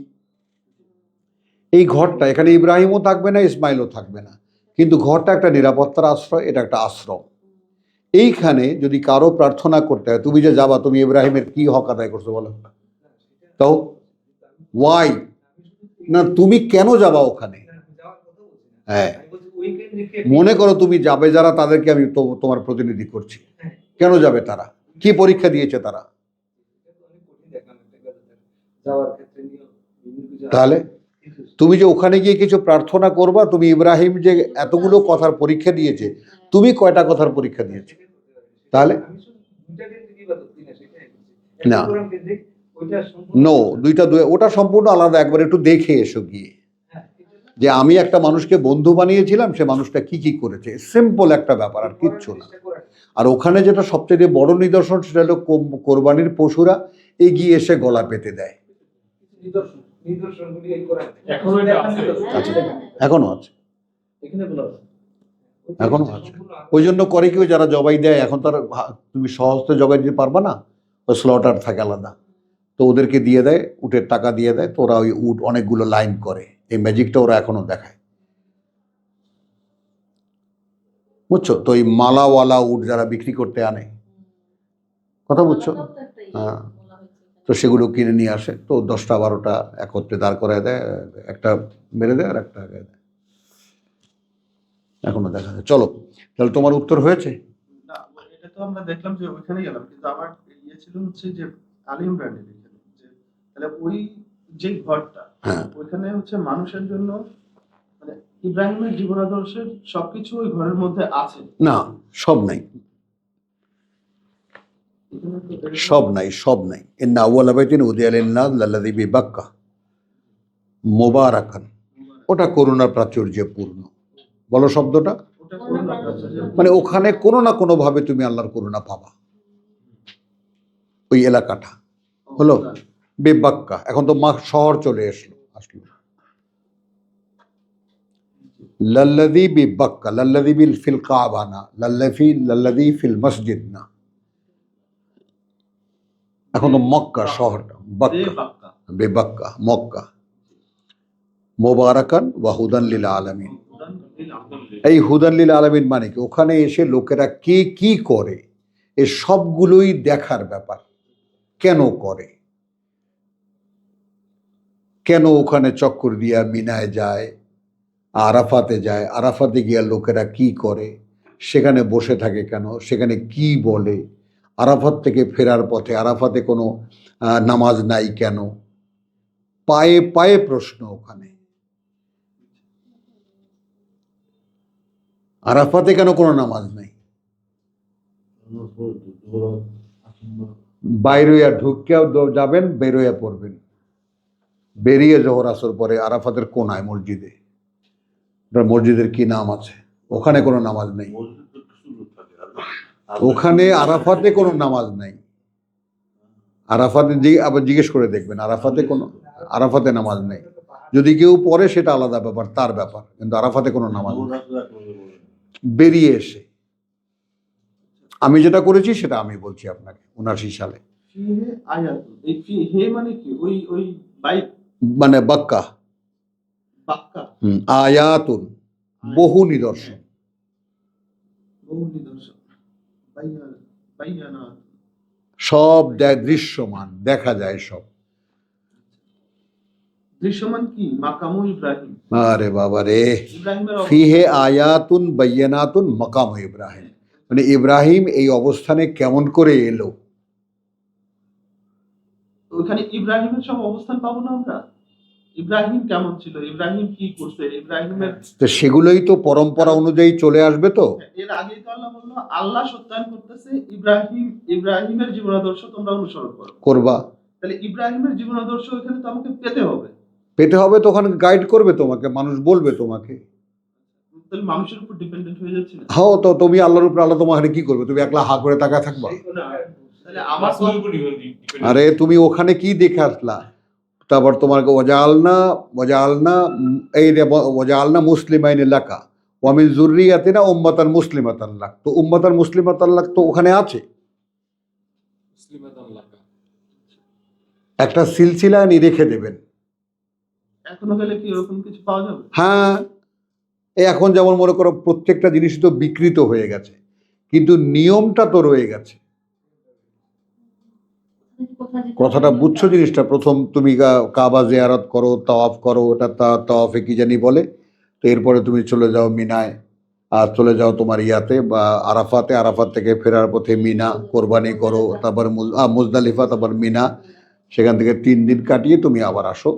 এই ঘরটা, এখানে ইব্রাহিমও থাকবে না, ইসমাইলও থাকবে না, কিন্তু ঘরটা একটা নিরাপত্তার আশ্রয়, এটা একটা আশ্রম। এইখানে যদি কারো প্রার্থনা করতে হয়, তুমি যে যাবা, তুমি ইব্রাহিমের কি হক আদায় করছো বলো? তাও ওয়াই না, তুমি কেন যাবা ওখানে? হ্যাঁ, মনে করো তুমি যাবে, যারা তাদেরকে আমি তোমার প্রতিনিধি করছি, কেন যাবে তারা? কি পরীক্ষা দিয়েছে তারা? তাহলে তুমি যে ওখানে গিয়ে কিছু প্রার্থনা করবা, তুমি ইব্রাহিম যে এতগুলো কথার পরীক্ষা দিয়েছে, তুমি কয়টা কথার পরীক্ষা দিয়েছে? তাহলে না, নো, দুইটা ওটা সম্পূর্ণ আলাদা। একবার একটু দেখে এসো গিয়ে যে আমি একটা মানুষকে বন্ধু বানিয়েছিলাম, সে মানুষটা কি কি করেছে, সিম্পল একটা ব্যাপার, আর কিচ্ছু না। আর ওখানে যেটা সবচেয়ে বড় নিদর্শন, সেটা হলো কোরবানির পশুরা এগিয়ে এসে গলা পেতে দেয়। এখনো এটা আছে। এখনো আছে, এখানে বলা আছে। এখনো আছে। ওই জন্য করে কেউ যারা জবাই দেয়, এখন তার তুমি সহজে জবাই দিতে পারবা না, ওই স্লটার থাকে আলাদা, তো ওদেরকে দিয়ে দেয়, উটের টাকা দিয়ে দেয়, তো ওরা ওই উট অনেকগুলো লাইন করে। এই ম্যাজিকটা ওরা এখনো দেখায়, বুঝছো তো? এই মালাওয়ালা উট যারা বিক্রি করতে আনে, কথা বুঝছো? হ্যাঁ, তো সেগুলো কিনে নিয়ে আসে, তো 10টা 12টা একত্রে দাঁড় করায় দেয়, একটা মেরে দেয় আর একটা আগে দেয়, এখনো দেখা যায়। চলো, তাহলে তোমার উত্তর হয়েছে? না, এটা তো আমরা দেখলাম যে ওইখানে গেলাম, কিন্তু আমার ইয়ে ছিল হচ্ছে যে আলী ইমরানের এখানে, যে তাহলে ওই যে ঘরটা, হ্যাঁ, ওইখানে হচ্ছে মানুষের জন্য, মানে ইব্রাহিমের জীবনাদর্শের সবকিছু ওই ঘরের মধ্যে আছে। না, সব নাই, সব নাই, সব নাই। ইন্না আউয়ালা বাইতিন উদিয়া লিন-নাস লাল্লাযী বিবাক্কা মুবারাকান, ওটা করুণার প্রাচুর্যে পূর্ণ। বলো শব্দটা। ওটা করুণা কাছে যে মানে ওখানে কোনো না কোনো ভাবে তুমি আল্লাহর করুণা পাবা, ওই এলাকাটা হলো বিবাক্কা। এখন তো শহর চলে আসলো। লাল্লাযী বিবাক্কা, লাল্লাযী বিল ফিল কাবা না, লাল্লাযী ফিল মসজিদ না, এখন তো মক্কা শহরটা, বাক্কা, বাক্কা। বেবাক্কা, মক্কা। মুবারাকান ওয়া হুদান লিল আলামিন। এই হুদান লিল আলামিন মানে কি? ওখানে এসে লোকেরা কে কি করে, এ সবগুলোই দেখার ব্যাপার। কেন করে, কেন ওখানে চক্কর দিয়া মিনায় যায়, আরাফাতে যায়, আরাফাতে গিয়া লোকেরা কি করে, সেখানে বসে থাকে কেন, সেখানে কি বলে, আরাফাত থেকে ফেরার পথে আরাফাতে কোনো নামাজ নাই কেন, পায়ে পায়ে প্রশ্ন। ওখানে আরাফাতে কেন কোনো নামাজ নাই? বাইরইয়া ঢুকিয়াও যাবেন, বেরোয়া পড়বেন, বেরিয়ে জোহর আসর পরে আরাফাতের কোনায় মসজিদে, মসজিদের কি নাম আছে, ওখানে কোনো নামাজ নেই। ওখানে আরাফাতে কোনো নামাজ নাই। আরাফাতে আবার জিজ্ঞেস করে দেখবেন, আরাফাতে নামাজ নেই। যদি কেউ পড়ে সেটা আলাদা ব্যাপার, তার ব্যাপার, কিন্তু আরাফাতে কোনো নামাজ নেই। বেরিয়ে এসে আমি যেটা করেছি সেটা আমি বলছি আপনাকে, 79 সালে। ফিহে আয়াতুন, এই ফিহে মানে কি? ওই ওই বাইক, মানে বাক্কা, বাক্কা, আয়াতুন, বহু নিদর্শন। বহু নিদর্শন, বাইয়ানা, সব দৃশ্যমান, দেখা যায় সব। দৃশ্যমান কি? মাকামু ইব্রাহিম। আরে বাবা রে, ইব্রাহিমের ফিহে আয়াতুন বাইয়ানাতুন মাকাম ইব্রাহিম, মানে ইব্রাহিম এই অবস্থানে কেমন করে এলো। ওইখানে ইব্রাহিমের সব অবস্থান পাবো না আমরা? ইব্রাহিম কেমন ছিল, ইব্রাহিম কি করছে, ইব্রাহিমের, তো সেগুলোই তো পরম্পরা অনুযায়ী চলে আসবে। তো এর আগেই তো আল্লাহ বললো, আল্লাহ সত্যায়ন করতেছে ইব্রাহিমের জীবনাদর্শ তোমরা অনুসরণ করো, করবা। তাহলে ইব্রাহিমের জীবনাদর্শ ওইখানে তো আমাকে পেতে হবে। পেতে হবে, তো ওখানে গাইড করবে তোমাকে, মানুষ বলবে তোমাকে। তাহলে মানুষের উপর ডিপেন্ডেন্ট হয়ে যাচ্ছে না? হ্যাঁ, তো তুমি আল্লাহর উপরে, আল্লাহ তোমাকে কি করবে? তুমি একলা হা করে তাকায় থাকবা? তাহলে আমার রাসূলের উপর dependent। আরে তুমি ওখানে কি দেখে আসলা? তারপর তোমাকে ওয়াজালনা এই রে ওয়াজালনা মুসলিমাইন লাকা ওয়া মিন যুররিয়াতিনা উম্মাতান মুসলিমাতান লাক। তো উম্মাতান মুসলিমাতান লাক তো ওখানে আছে। মুসলিমাতান লাকা। একটা সিলসিলা নি রেখে দেবেন। এখনো গেলে কি এরকম কিছু পাওয়া যাবে? হ্যাঁ, এই এখন যেমন মনে করো প্রত্যেকটা জিনিস তো বিকৃত হয়ে গেছে, কিন্তু নিয়মটা তো রয়ে গেছে। কথাটা বুঝছো জিনিসটা? প্রথম তুমি কাবা জিয়ারত করো, তাওয়াফ করো, ওটা তাওয়াফে কি জানি বলে। তো এরপরে তুমি চলে যাও মিনায়, আর চলে যাও তোমার ইয়াতে বা আরাফাতে, আরাফাত থেকে ফেরার পথে মিনা, কোরবানি করো, তারপর মুজদালিফা, তারপর মিনা, সেখান থেকে 3 দিন কাটিয়ে তুমি আবার আসো,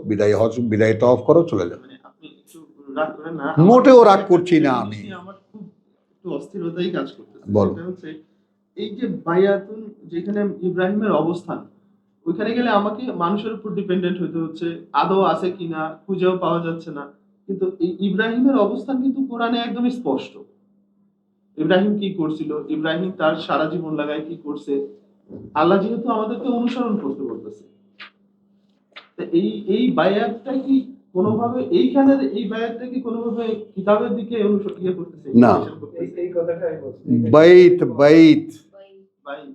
বিদায় তাওয়াফ করো, চলে যাও। মানে আপনি একটু রাগ করেন না? মোটেও রাগ করছি না আমি। আমার খুব একটু অস্থিরতাই কাজ করতেছে। বলো। সেটা হচ্ছে এই যে বায়াতুন, যেখানে ইব্রাহিমের অবস্থান, ওইখানে গেলে আমাকে মানুষের উপর ডিপেন্ডেন্ট হতে হচ্ছে, আদৌ আছে কিনা খুঁজেও পাওয়া যাচ্ছে না। কিন্তু এই ইব্রাহিমের অবস্থান কিন্তু কোরআনে একদমই স্পষ্ট। ইব্রাহিম কি করছিল, ইব্রাহিম তার সারা জীবন লাগায় কি করছে, আল্লাহ যেহেতু আমাদেরকে অনুসরণ করতে বলতেছে, তো এই বায়াতটা কি কোনোভাবে এইখানের এই বায়াতটা কি কোনোভাবে কিতাবের দিকে ইয়ে করতেছে? না। এই কথাটাই বলছি। বাইত বাইত বাই-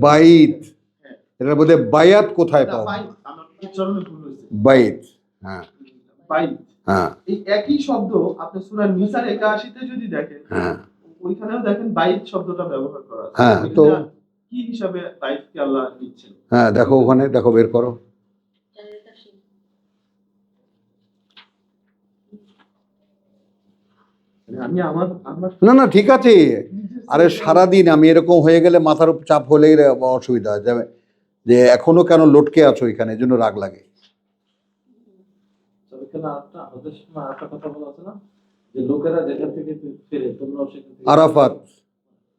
বাইত, এটার মধ্যে বায়াত কোথায় না, পাও? বাই, আমার উচ্চারণে ভুল হয়েছে। বাইত, হ্যাঁ বাই, হ্যাঁ এই একই শব্দ আপনি সূরা নিসার 81-তে যদি দেখেন, হ্যাঁ ওইখানেও দেখেন বাইত শব্দটা ব্যবহার করা আছে। হ্যাঁ, তো ওইখানে কি হিসাবে বাইতকে আল্লাহ নিচ্ছেন? হ্যাঁ, দেখো ওখানে, দেখো বের করো। মানে আমি আমার আমার না না, ঠিক আছে। আরে সারাদিন আমি এরকম হয়ে গেলে মাথার উপর চাপ হলেই অসুবিধা হয়ে যাবে, যে এখনো কেন লটকে আছো এখানে, এই জন্য রাগ লাগে। তবে কেন আমাদের সময় আরেকটা কথা বলা আছে না, যে লোকেরা যেখান থেকে ফিরে তোমরাও সেখান থেকে আরাফাত,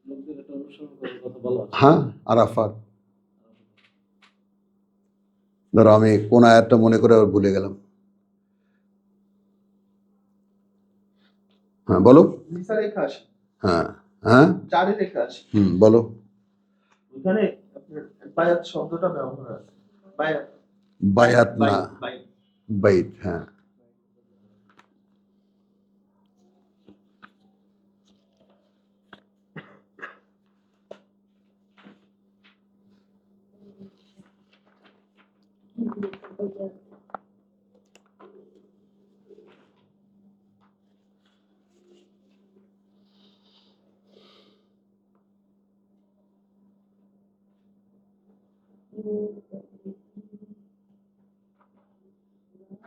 লোকদের একটা অনুসরণ করার কথা বলা আছে। হ্যাঁ আরাফাত। ধরো আমি কোন আয়াতটা মনে করে আবার ভুলে গেলাম। হ্যাঁ বলো। নিসার 81, হ্যাঁ হ্যাঁ 4-81, বলো। ওখানে আপনার বায়াত শব্দটা ব্যবহার আছে। বায়াত, বায়াত না, বাইত। বাইত, হ্যাঁ।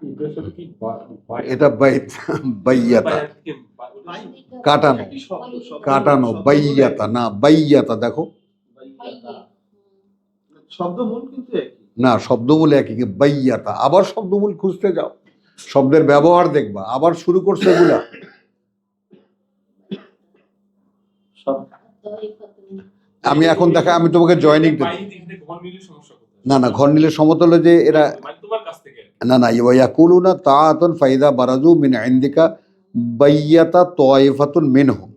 ইব্রাহিম কি এটা বাইত, বাইয়াতা, কাটানো, একই শব্দ, কাটানো, বাইয়াতা না, বাইয়াতা। দেখো শব্দমূল কিন্তু একই। না, শব্দমূল একই, বাইয়াতা। আবার শব্দমূল খুঁজতে যাও, শব্দের ব্যবহার দেখবা, আবার শুরু করছে এগুলা। সব আমি এখন দেখা, আমি তোমাকে জয়নিং দেব। ঘর নিলে সমস্যা কোথায়? না না, ঘর নিলে সমতলে যে এরা, মানে তোমার কাছ থেকে না না, ইয়াকুলুনা তাআতুন ফাইদা বারাজু মিন ইনদিকা বাইয়াতা তায়ফাতুন মিনহুম।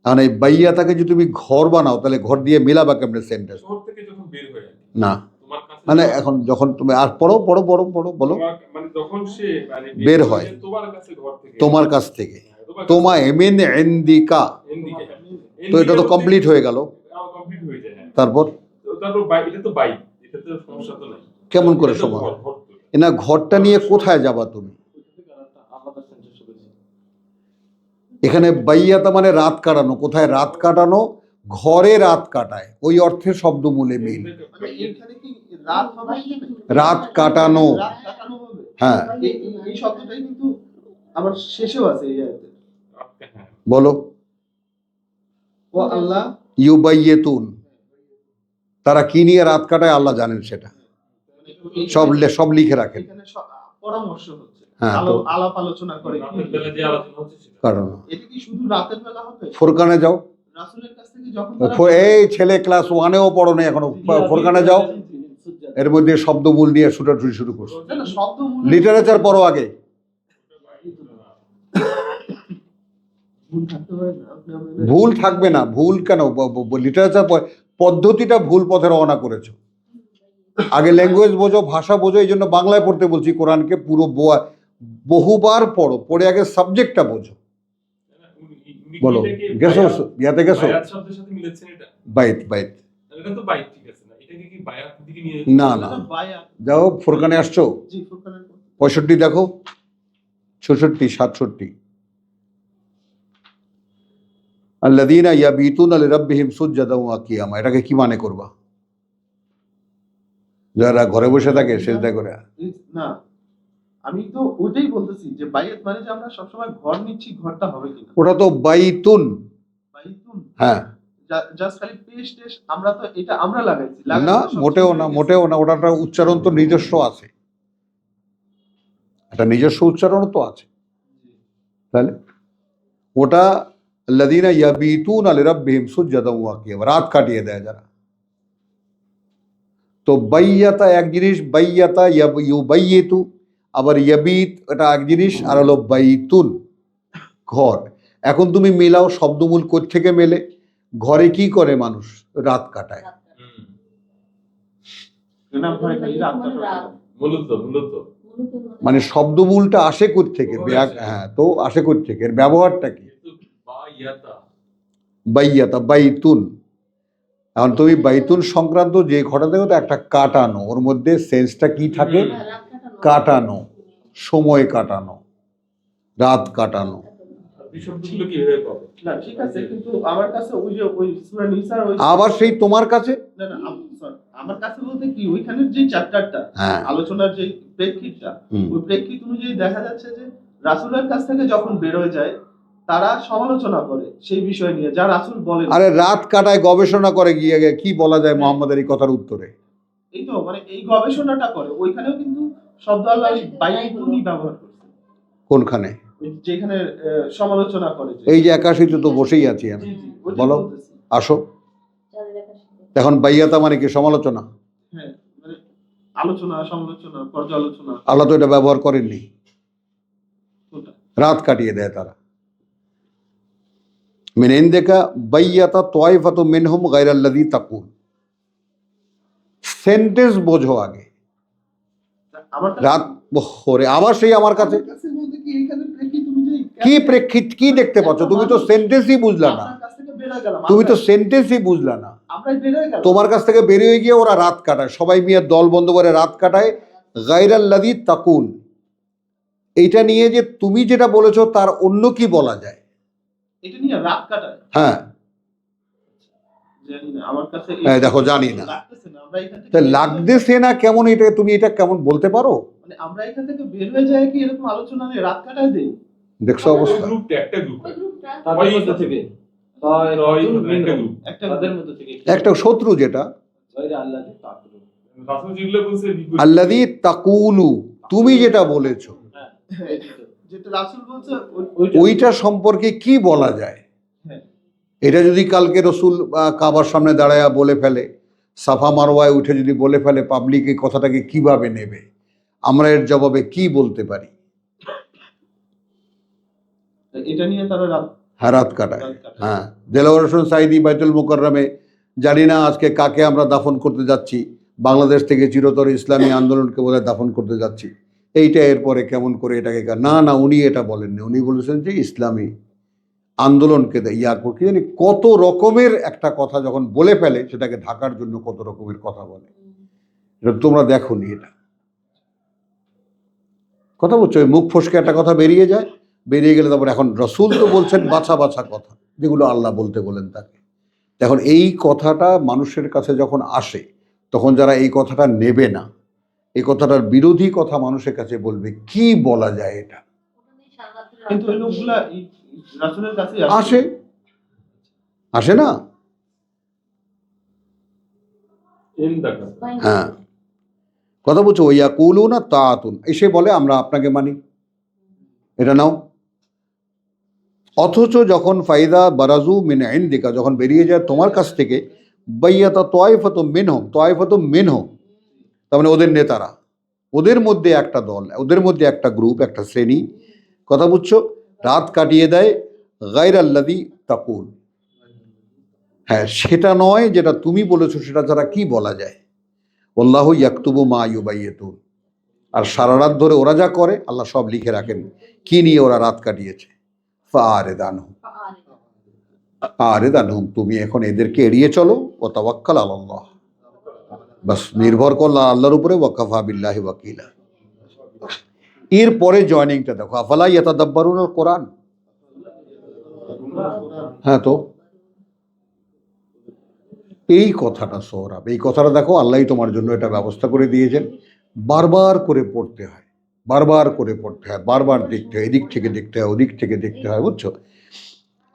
মানে এই বাইয়াতাকে যদি তুমি ঘর বানাও, তাহলে ঘর দিয়ে মিলাবা কেমনে সেন্টেন্স? শহর থেকে যখন বের হয়ে আসে, না, তোমার কাছে মানে এখন যখন তুমি আর পড়ো পড়ো পড়ো পড়ো বলো, মানে যখন সে মানে বের হয় তোমার কাছে ঘর থেকে, তোমার কাছ থেকে, তোমার তোমা মিন ইনদিকা, এনদিকে, তো এটা তো কমপ্লিট হয়ে গেল। কমপ্লিট হয়ে যায়। হ্যাঁ। তারপর তো তারপর এটা তো বাইক, এটা তো সমস্যা তো নাই। কেমন করে এটা তো সমান? ঘর, ঘর তো। না, ঘরটা নিয়ে কোথায় যাবা তুমি? আলাদা সেন্টেন্স করেছি। এখানে বাইয়াতা মানে রাত কাটানো। কোথায় রাত কাটানো? ঘরে রাত কাটায়, ওই অর্থে শব্দমূলে মিল। মানে এইখানে কি রাত হবে? রাত কাটানো, রাত কাটানো হবে। হ্যাঁ এই শব্দটাই কিন্তু আবার শেষেও আছে এই আয়াতে। হ্যাঁ। বলো। ও আল্লাহ ইউবাইয়েতুন, তারা কি নিয়ে রাত কাটায় আল্লাহ জানেন, সেটা সব লিখে রাখেন। এখানে পরামর্শ হচ্ছে, হ্যাঁ, তো আলাপ আলোচনা করে। রাতের বেলা যে আলোচনা হচ্ছে সেটা। কারণ এটা কি শুধু রাতের বেলা হবে? ফোরকানে যাও, রাসূলের কাছ থেকে যখন এই ছেলে ক্লাস 1-এও পড়ো না এখনো, ফোরকানে যাও, এর মধ্যে শব্দমূল নিয়ে ছুটাছুটি শুরু করছো। না, শব্দ মূল লিটারেচার পড়ো আগে। ভুল থাকতে পারে না, আপনি আমাদের- ভুল থাকবে না, ভুল কেন? লিটারেচার পদ্ধতিটা ভুল পথে রওনা করেছো। আগে ল্যাঙ্গুয়েজ বোঝো, ভাষা বোঝো, এই জন্য বাংলায় পড়তে বলছি কোরআনকে। পুরো বহুবার পড়ো, পড়ে আগে সাবজেক্টটা বোঝো। বলো, গেছো ইয়াতে গেছো? বায়াত শব্দের সাথে মিলেছেন এটা? বাইত বাইত এটা তো বাইত, ঠিক আছে না? এটাকে কি বায়াত দিকে নিয়ে না না, বায়াত। যাও ফোরকানে আসছো, জি, ফুরকানের 65 দেখো, 66, 67। আল্লাযীনা ইয়াবিতুনা লিরাব্বিহিম সুজদান ওয়া কিয়ামা, এটাকে কি মানে করবা? যারা ঘরে বসে থাকে সেজদা করে। না, আমি তো ওইটাই বলতেছি যে বায়াত মানে যে আমরা সবসময় ঘর নিচ্ছি, ঘরটা হবে কিনা। ওটা তো বাইতুন। বাইতুন, হ্যাঁ, জাস্ট খালি পেশ টেশ, আমরা তো এটা আমরা লাগাইছি। না লাগানো তো সব মোটেও ঠিক না, হয়ে গেছে। মোটেও না। ওটার উচ্চারণ তো নিজস্ব আছে, একটা নিজস্ব উচ্চারণ তো আছে। তাহলে ওটা আল্লাযীনা ইয়াবিতুনা লিরাব্বিহিম সুজদান ওয়া কিয়ামা, রাত কাটিয়ে দেয় যারা। তো বাইয়াতা এক জিনিস, বাইয়াতা ইউবাইয়িতু, আবার ইয়াবিত এটা এক জিনিস, আর হলো বাইতুন ঘর। এখন তুমি মিলাও, শব্দমূল কোত্থেকে মেলে? ঘরে কি করে মানুষ? রাত কাটায়। না, ঘরে খালি রাত কাটানো। মূলত মূলত মানে শব্দমূলটা আসে কোত্থেকে? হ্যাঁ, তো আসে কোত্থেকে? এর ব্যবহারটা কি? কিন্তু বায়াতা বাইয়াতা বাইতুন। এখন তুমি বাইতুন সংক্রান্ত যে ঘটনা দেখো, তো একটা কাটানো, ওর মধ্যে সেন্সটা কি থাকে? কাটানো, সময় কাটানো, রাত কাটানো। এই শব্দগুলো কিভাবে পাবো? না, ঠিক আছে, কিন্তু আমার কাছে ওই যে ওই সূরা নিসার ওই আবার সেই তোমার কাছে? না না, sorry, আমার কাছে বলতে কি ওইখানের যে চ্যাপ্টারটা হ্যাঁ, আলোচনার যে প্রেক্ষিতটা, হুম। ওই প্রেক্ষিত অনুযায়ী দেখা যাচ্ছে যে রাসূলের কাছ থেকে যখন বের হয়ে যায় তারা সমালোচনা করে সেই বিষয় নিয়ে যা রাসূল বলেন। আরে রাত কাটায়, গবেষণা করে গিয়ে কি বলা যায় মোহাম্মদের এই কথার উত্তরে? এই তো মানে এই গবেষণাটা করে, ওইখানেও কিন্তু শব্দ আল্লাহ বাইতুনি ব্যবহার করছে, কোনখানে? ওই যেখানে সমালোচনা করে যে। এই যে 81-তে তো বসেই আছি আমি। জি জি, ওইটাই বলো। বলতেছি। আসো। এখন বাইয়াতা মানে কি? সমালোচনা। হ্যাঁ, মানে আলোচনা, সমালোচনা, পর্যালোচনা। আল্লাহ তো এটা ব্যবহার করেননি। কোনটা? রাত কাটিয়ে দেয় তারা। মিন ইনদিকা বাইয়াতা তায়ফাতু মিনহুম গায়রাল্লাযী তাকুল। সেন্টেন্স বোঝো আগে। আমার কাছে- রাত ওরে, আবার সেই আমার কাছে। আমার কাছে বলতে কি এইখানে প্রেক্ষিত অনুযায়ী কি প্রেক্ষিত, কি দেখতে পাচ্ছ? তুমি তো সেন্টেন্সই বুঝলা না, আপনার কাছ থেকে বের হয়ে গেলাম, তুমি তো সেন্টেন্সই বুঝলা না। আমরাই বের হয়ে গেলাম। তোমার কাছ থেকে বেরিয়ে গিয়ে ওরা রাত কাটায়, সবাই মিলে দল বন্ধ করে রাত কাটায়। গায়রাল্লাযী তাকুল, এইটা নিয়ে যে তুমি যেটা বলেছো তার অন্য কি বলা যায়? এটা নিয়ে রাত কাটায়, হ্যাঁ, জানি না, আমার কাছে হ্যাঁ, দেখো, জানি না। লাগতেছে না, আমরা এখান থেকে তা বের হয়ে লাগতেছে না কেমন? এটা তুমি এটা কেমন বলতে পারো? মানে আমরা এখান থেকে বের হয়ে যায় কি এরকম আলোচনা নিয়ে রাত কাটায় দেই? দেখছো অবস্থা? গ্রুপটা একটা গ্রুপ, তাদের মধ্যে থেকে একটা গ্রুপ। একটা তাদের মধ্যে থেকে একটা শত্রু যেটা গায়রা আল্লাযী তাকুল। রাসূল যেগুলো বলছে বিপরীত। আল্লাযী তাকুলু, তুমি যেটা বলেছো হ্যাঁ, যেটা রাসূল বলছে ওইটা সম্পর্কে কি বলা যায়? হ্যাঁ। এটা যদি কালকে রসুল কাবার সামনে দাঁড়ায়া বলে ফেলে, সাফা মারওয়ায় উঠে যদি বলে ফেলে, পাবলিক এই কথাটাকে কিভাবে নেবে? আমরা এর জবাবে কি বলতে পারি? এটা নিয়ে তারা রাত হ্যাঁ, রাত কাটায়। কাটায়। হ্যাঁ, দেলাওয়ার হোসেন সাঈদী বাইতুল মুকাররমে, জানি না আজকে কাকে আমরা দাফন করতে যাচ্ছি, বাংলাদেশ থেকে চিরতর ইসলামী আন্দোলনকে বোধহয় দাফন করতে যাচ্ছি। এইটা এরপরে কেমন করে এটাকে না না, উনি এটা বলেননি, উনি বলেছেন যে ইসলামী আন্দোলনকে কি জানি কত রকমের একটা কথা যখন বলে ফেলে, সেটাকে ঢাকার জন্য কত রকমের কথা বলে। এটা তোমরা দেখো নি, এটা কথা বলছো, ওই মুখ ফসকে একটা কথা বেরিয়ে যায়, বেরিয়ে গেলে তারপর এখন রসুল তো বলছেন বাছা বাছা কথা, যেগুলো আল্লাহ বলতে বলেন তাকে। এখন এই কথাটা মানুষের কাছে যখন আসে, তখন যারা এই কথাটা নেবে না, এই কথাটার বিরোধী কথা মানুষের কাছে বলবে, কি বলা যায় এটা? কিন্তু ওই লোকগুলা রাসূলের কাছে আসে, আসে না? ইনদাকা হ্যাঁ, কথা বলছো, ওইয়া কুলু না তাআতুন, এসে বলে আমরা আপনাকে মানি, এটা নাও। অথচ যখন ফাইদা বারাজু মিন ইনদিকা, যখন বেরিয়ে যায় তোমার কাছ থেকে, বাইয়াতা তায়ফাতুম মিনহুম, তায়ফাতুম মিনহুম, তার মানে ওদের নেতারা, ওদের মধ্যে একটা দল, ওদের মধ্যে একটা গ্রুপ, একটা শ্রেণী, কথা বুঝছো, রাত কাটিয়ে দেয় গায়রাল্লাযী তাকুল, হ্যাঁ সেটা নয় যেটা তুমি বলেছো, সেটা ছাড়া কি বলা যায়। আল্লাহু ইয়াকতুবু মা ইউবাইয়িতুন, আর সারা রাত ধরে ওরা যা করে আল্লাহ সব লিখে রাখেন, কি নিয়ে ওরা রাত কাটিয়েছে। ফাআরিদ আনহুম, আরিদ আনহুম, তুমি এখন এদেরকে এড়িয়ে চলো। ও তাওয়াক্কাল আলাল্লাহ, বাস নির্ভর করলা আল্লাহর উপরে, ওয়াকাফা বিল্লাহি ওয়াকিলা। এরপরে জয়নিংটা দেখো, আফালা ইয়াতাদাব্বারুনাল কোরআন। হ্যাঁ, তো এই কথাটা সোহরাব, এই কথাটা দেখো, আল্লাহই তোমার জন্য এটা ব্যবস্থা করে দিয়েছেন। বারবার করে পড়তে হয়, বারবার করে পড়তে হয়, বারবার দেখতে হয়, এদিক থেকে দেখতে হয়, ওদিক থেকে দেখতে হয়, বুঝছো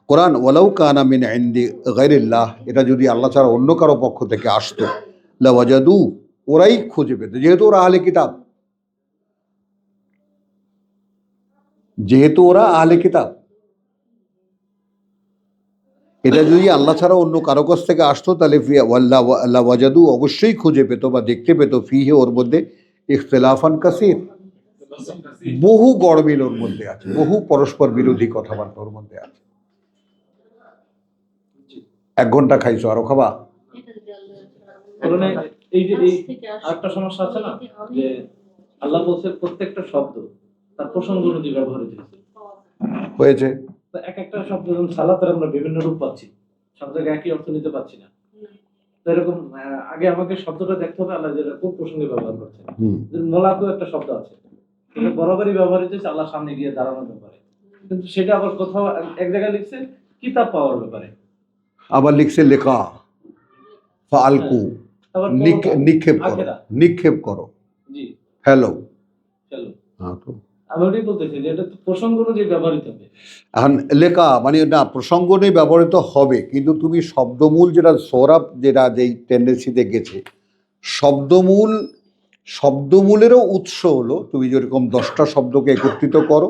কোরআন। ওয়ালাউ কানা মিন ইনদি গায়রিল্লাহ, এটা যদি আল্লাহ ছাড়া অন্য কারো পক্ষ থেকে আসতো, লাওয়াজাদু, ওরাই খুঁজে পেত, যেহেতু ওরা আহলে কিতাব, যেহেতু ওরা আহলে কিতাব। এটা যদি আল্লাহ ছাড়া অন্য কারো কাছ থেকে আসতো, তাহলে লাওয়াজাদু, অবশ্যই খুঁজে পেত বা দেখতে পেত, ফিহে, ওর মধ্যে, ইখতিলাফান কাসীর, বহু গড়মিল ওর মধ্যে আছে, বহু পরস্পর বিরোধী কথাবার্তা ওর মধ্যে আছে। 1 ঘন্টা খাইছো, আরো খাবা? কোরআনে এই যে এই আরেকটা সমস্যা আছে না, যে আল্লাহ বলছে প্রত্যেকটা শব্দ তার প্রসঙ্গ অনুযায়ী ব্যবহৃত হয়েছে। তো এক একটা শব্দ, যেমন সালাতের আমরা বিভিন্ন রূপ পাচ্ছি, সব জায়গায় একই অর্থ নিতে পারছি না। তো এরকম আগে আমাকে শব্দটা দেখতে হবে আল্লাহ যেটা কোন প্রসঙ্গে ব্যবহার করছে। মোলাকও একটা শব্দ আছে, এটা বরাবরই ব্যবহৃত হচ্ছে আল্লাহ সামনে গিয়ে দাঁড়ানোর ব্যাপারে, কিন্তু সেটা আবার কোথাও এক জায়গায় লিখছে কিতাব পাওয়ার ব্যাপারে, আবার লিখছে লেখা, ফালকু, নিক্ষেপ করো, নিক্ষেপ করো। জি, হ্যালো, চলো হ্যাঁ, তো আমি ওটাই বলতেছি যে এটা তো প্রসঙ্গ অনুযায়ী ব্যবহৃত হবে। এখন লেখা মানে না, প্রসঙ্গ নিয়ে ব্যবহৃত হবে, কিন্তু তুমি শব্দমূল যেটা সৌরভ, যেটা যেই টেন্ডেন্সিতে গেছে, শব্দমূলেরও উৎস হলো, তুমি যেরকম 10টা শব্দকে একত্রিত করো,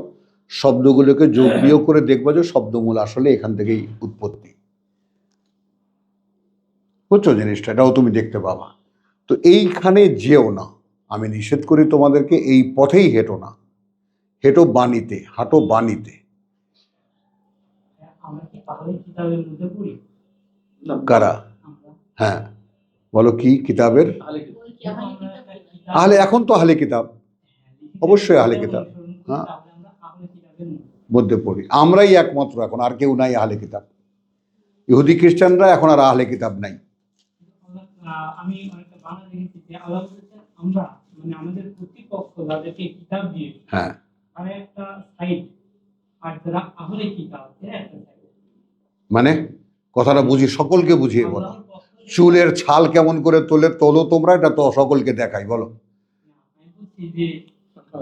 শব্দগুলোকে যোগ বিয়োগ করে দেখবো যে শব্দমূল আসলে এখান থেকেই উৎপত্তি, বুঝছো জিনিসটা, এটাও তুমি দেখতে পাবা। তো এইখানে যেও না, আমি নিষেধ করি তোমাদেরকে, এই পথেই হেঁটো না, হেঁটো বাণীতে, হাঁটো বাণীতে। আমরা কি তাহলে কিতাবের মধ্যে পড়ি? না, কারা? আমরা হ্যাঁ, বলো কি কিতাবের? আহলে কিতাব। আমরা একটা কিতাব, আহলে, এখন তো আহলে কিতাব, অবশ্যই আহলে কিতাব, অনুসরণ করি, হ্যাঁ। তাহলে আমরা আহলে কিতাবের মধ্যে। মধ্যে পড়ি, আমরাই একমাত্র, এখন আর কেউ নাই আহলে কিতাব। ইহুদি খ্রিস্টানরা এখন আর আহলে কিতাব নাই। আমি অনেকটা বাংলা দেখেছি যে আল্লাহ বলেছেন আমরা, মানে আমাদের প্রতিপক্ষ যাদেরকে কিতাব দিয়ে, হ্যাঁ, তারা একটা সাইড, আর যারা আহলে কিতাব এরা একটা সাইড। মানে কথাটা বুঝি, সকলকে বুঝিয়ে বলো। আল্লাহর পক্ষ থেকে- চুলের ছাল কেমন করে তোলো তোমরা, এটা তো সকলকে দেখাই, বলো। আমি বলছি যে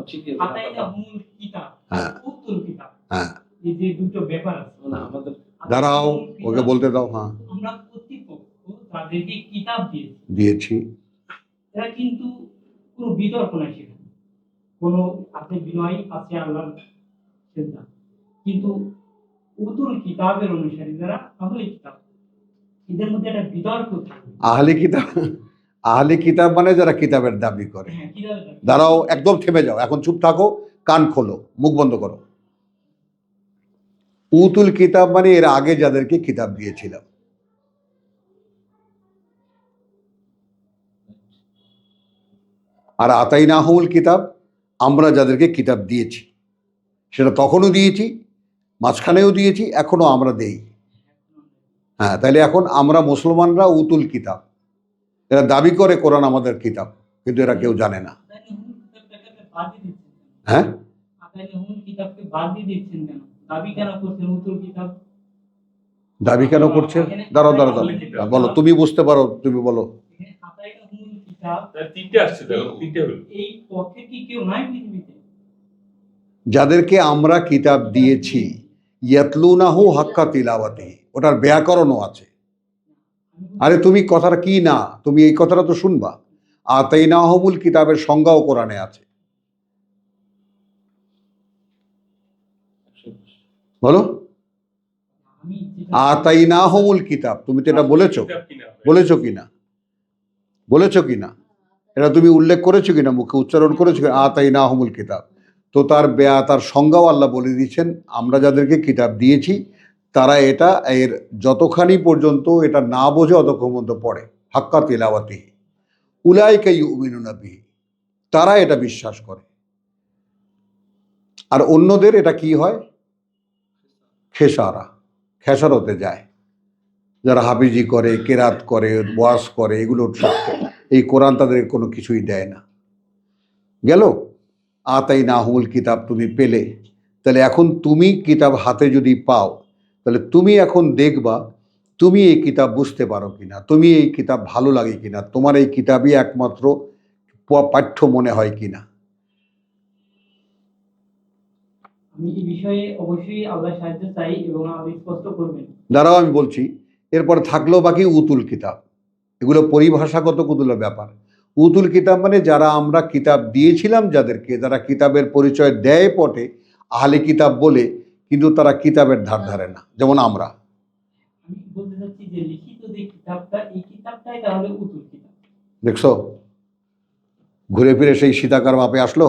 ঠিকই আছে। আতাইনা হুমুল কিতাব, হ্যাঁ। উতুল কিতাব, হ্যাঁ, এই যে দুটো ব্যাপার আছে। না, আমাদের দাঁড়াও, ওকে বলতে দাও। হ্যাঁ, আমরা প্রতিপক্ষ তাদেরকে কিতাব দিয়েছি, দিয়েছি। এরা কিন্তু কোনো বিতর্ক নাই, সেখানে কোনো আছে বিনয়, আছে আল্লাহর সিদ্ধান্ত, কিন্তু উতুল কিতাবের অনুসারী যারা আহলে কিতাব, এদের মধ্যে একটা বিতর্ক থাকে। আহলে কিতাব মানে যারা কিতাবের দাবি করে। হ্যাঁ, কিতাবের দাবি। দাঁড়াও, একদম থেমে যাও, এখন চুপ থাকো, কান খোলো, মুখ বন্ধ করো। উতুল কিতাব মানে এর আগে যাদেরকে কিতাব দিয়েছিলাম। আর আতাইনাহুল কিতাব, আমরা যাদেরকে কিতাব দিয়েছি, সেটা তখনও দিয়েছি, মাঝখানেও দিয়েছি, এখনো আমরা দেই। হ্যাঁ, তাহলে এখন আমরা মুসলমানরা উতুল কিতাব, এরা দাবি করে কোরআন আমাদের কিতাব, কিন্তু এরা কেউ জানে না। হ্যাঁ, কিতাবকে বাদ দিয়ে দিচ্ছেন কেন? দাবি কেন করছেন উতুল কিতাব? দাবি কেন করছে? দাঁড়াও, বলো, তুমি বুঝতে পারো, তুমি বলো। তিনটে আসছে, দেখো তিনটে হলো। এই পথে কি কেউ নাই পৃথিবীতে? যাদেরকে আমরা কিতাব দিয়েছি, ইয়াতলুনাহু হাক্কা তিলাওয়াতিহি, ওটার ব্যাকরণও আছে। আরে তুমি কথাটা কি না, তুমি এই কথাটা তো শুনবা। আতাইনাহুমুল কিতাবের সংজ্ঞাও কোরআনে আছে, বলো। আমি আতাইনাহুমুল কিতাব, তুমি তো এটা বলেছো, কিতাব কিনা হবে। বলেছো কিনা, বলেছো কিনা, এটা তুমি উল্লেখ করেছো কিনা, মুখে উচ্চারণ করেছো কিনা, আতাইনাহুমুল কিতাব। তো তার সংজ্ঞাও আল্লাহ বলে দিয়েছেন, আমরা যাদেরকে কিতাব দিয়েছি তারা এটা এর যতখানি পর্যন্ত এটা না বোঝে অতক্ষণ পর্যন্ত পড়ে। হাক্কা তিলাওয়াতিহি উলাইকা ইউমিনুনা বিহি, তারা এটা বিশ্বাস করে। আর অন্যদের এটা কি হয়? খেসারতে যায়। যারা হাফিজি করে, কেরাত করে, ওয়াজ করে, এগুলো এই কোরআন তাদের কোনো কিছুই দেয় না। গেল আতাই নাহুল কিতাব তুমি পেলে, তাহলে এখন তুমি কিতাব হাতে যদি পাও, তাহলে তুমি এখন দেখবা তুমি এই কিতাব বুঝতে পারো কিনা, তুমি এই কিতাব ভালো লাগে কিনা, তোমার এই কিতাবই একমাত্র পাঠ্য মনে হয় কিনা। আমি এই বিষয়ে অবশ্যই আল্লাহ সাহায্য চাই এবং আপনি স্পষ্ট করবেন। দাঁড়াও আমি বলছি। এরপর থাকলো বাকি উতুল কিতাব। এগুলো পরিভাষাগত কুতুলের ব্যাপার। উতুল কিতাব মানে যারা আমরা কিতাব দিয়েছিলাম, যাদেরকে, যারা কিতাবের পরিচয় দেয় পটে আহলে কিতাব বলে, কিন্তু তারা কিতাবের ধার ধারে না, যেমন আমরা। আমি বলতে চাচ্ছি যে লিখিত যে কিতাবটা, এই কিতাবটাই তাহলে উতুল কিতাব। দেখছো, ঘুরে ফিরে সেই সীতাকার মাপে আসলো।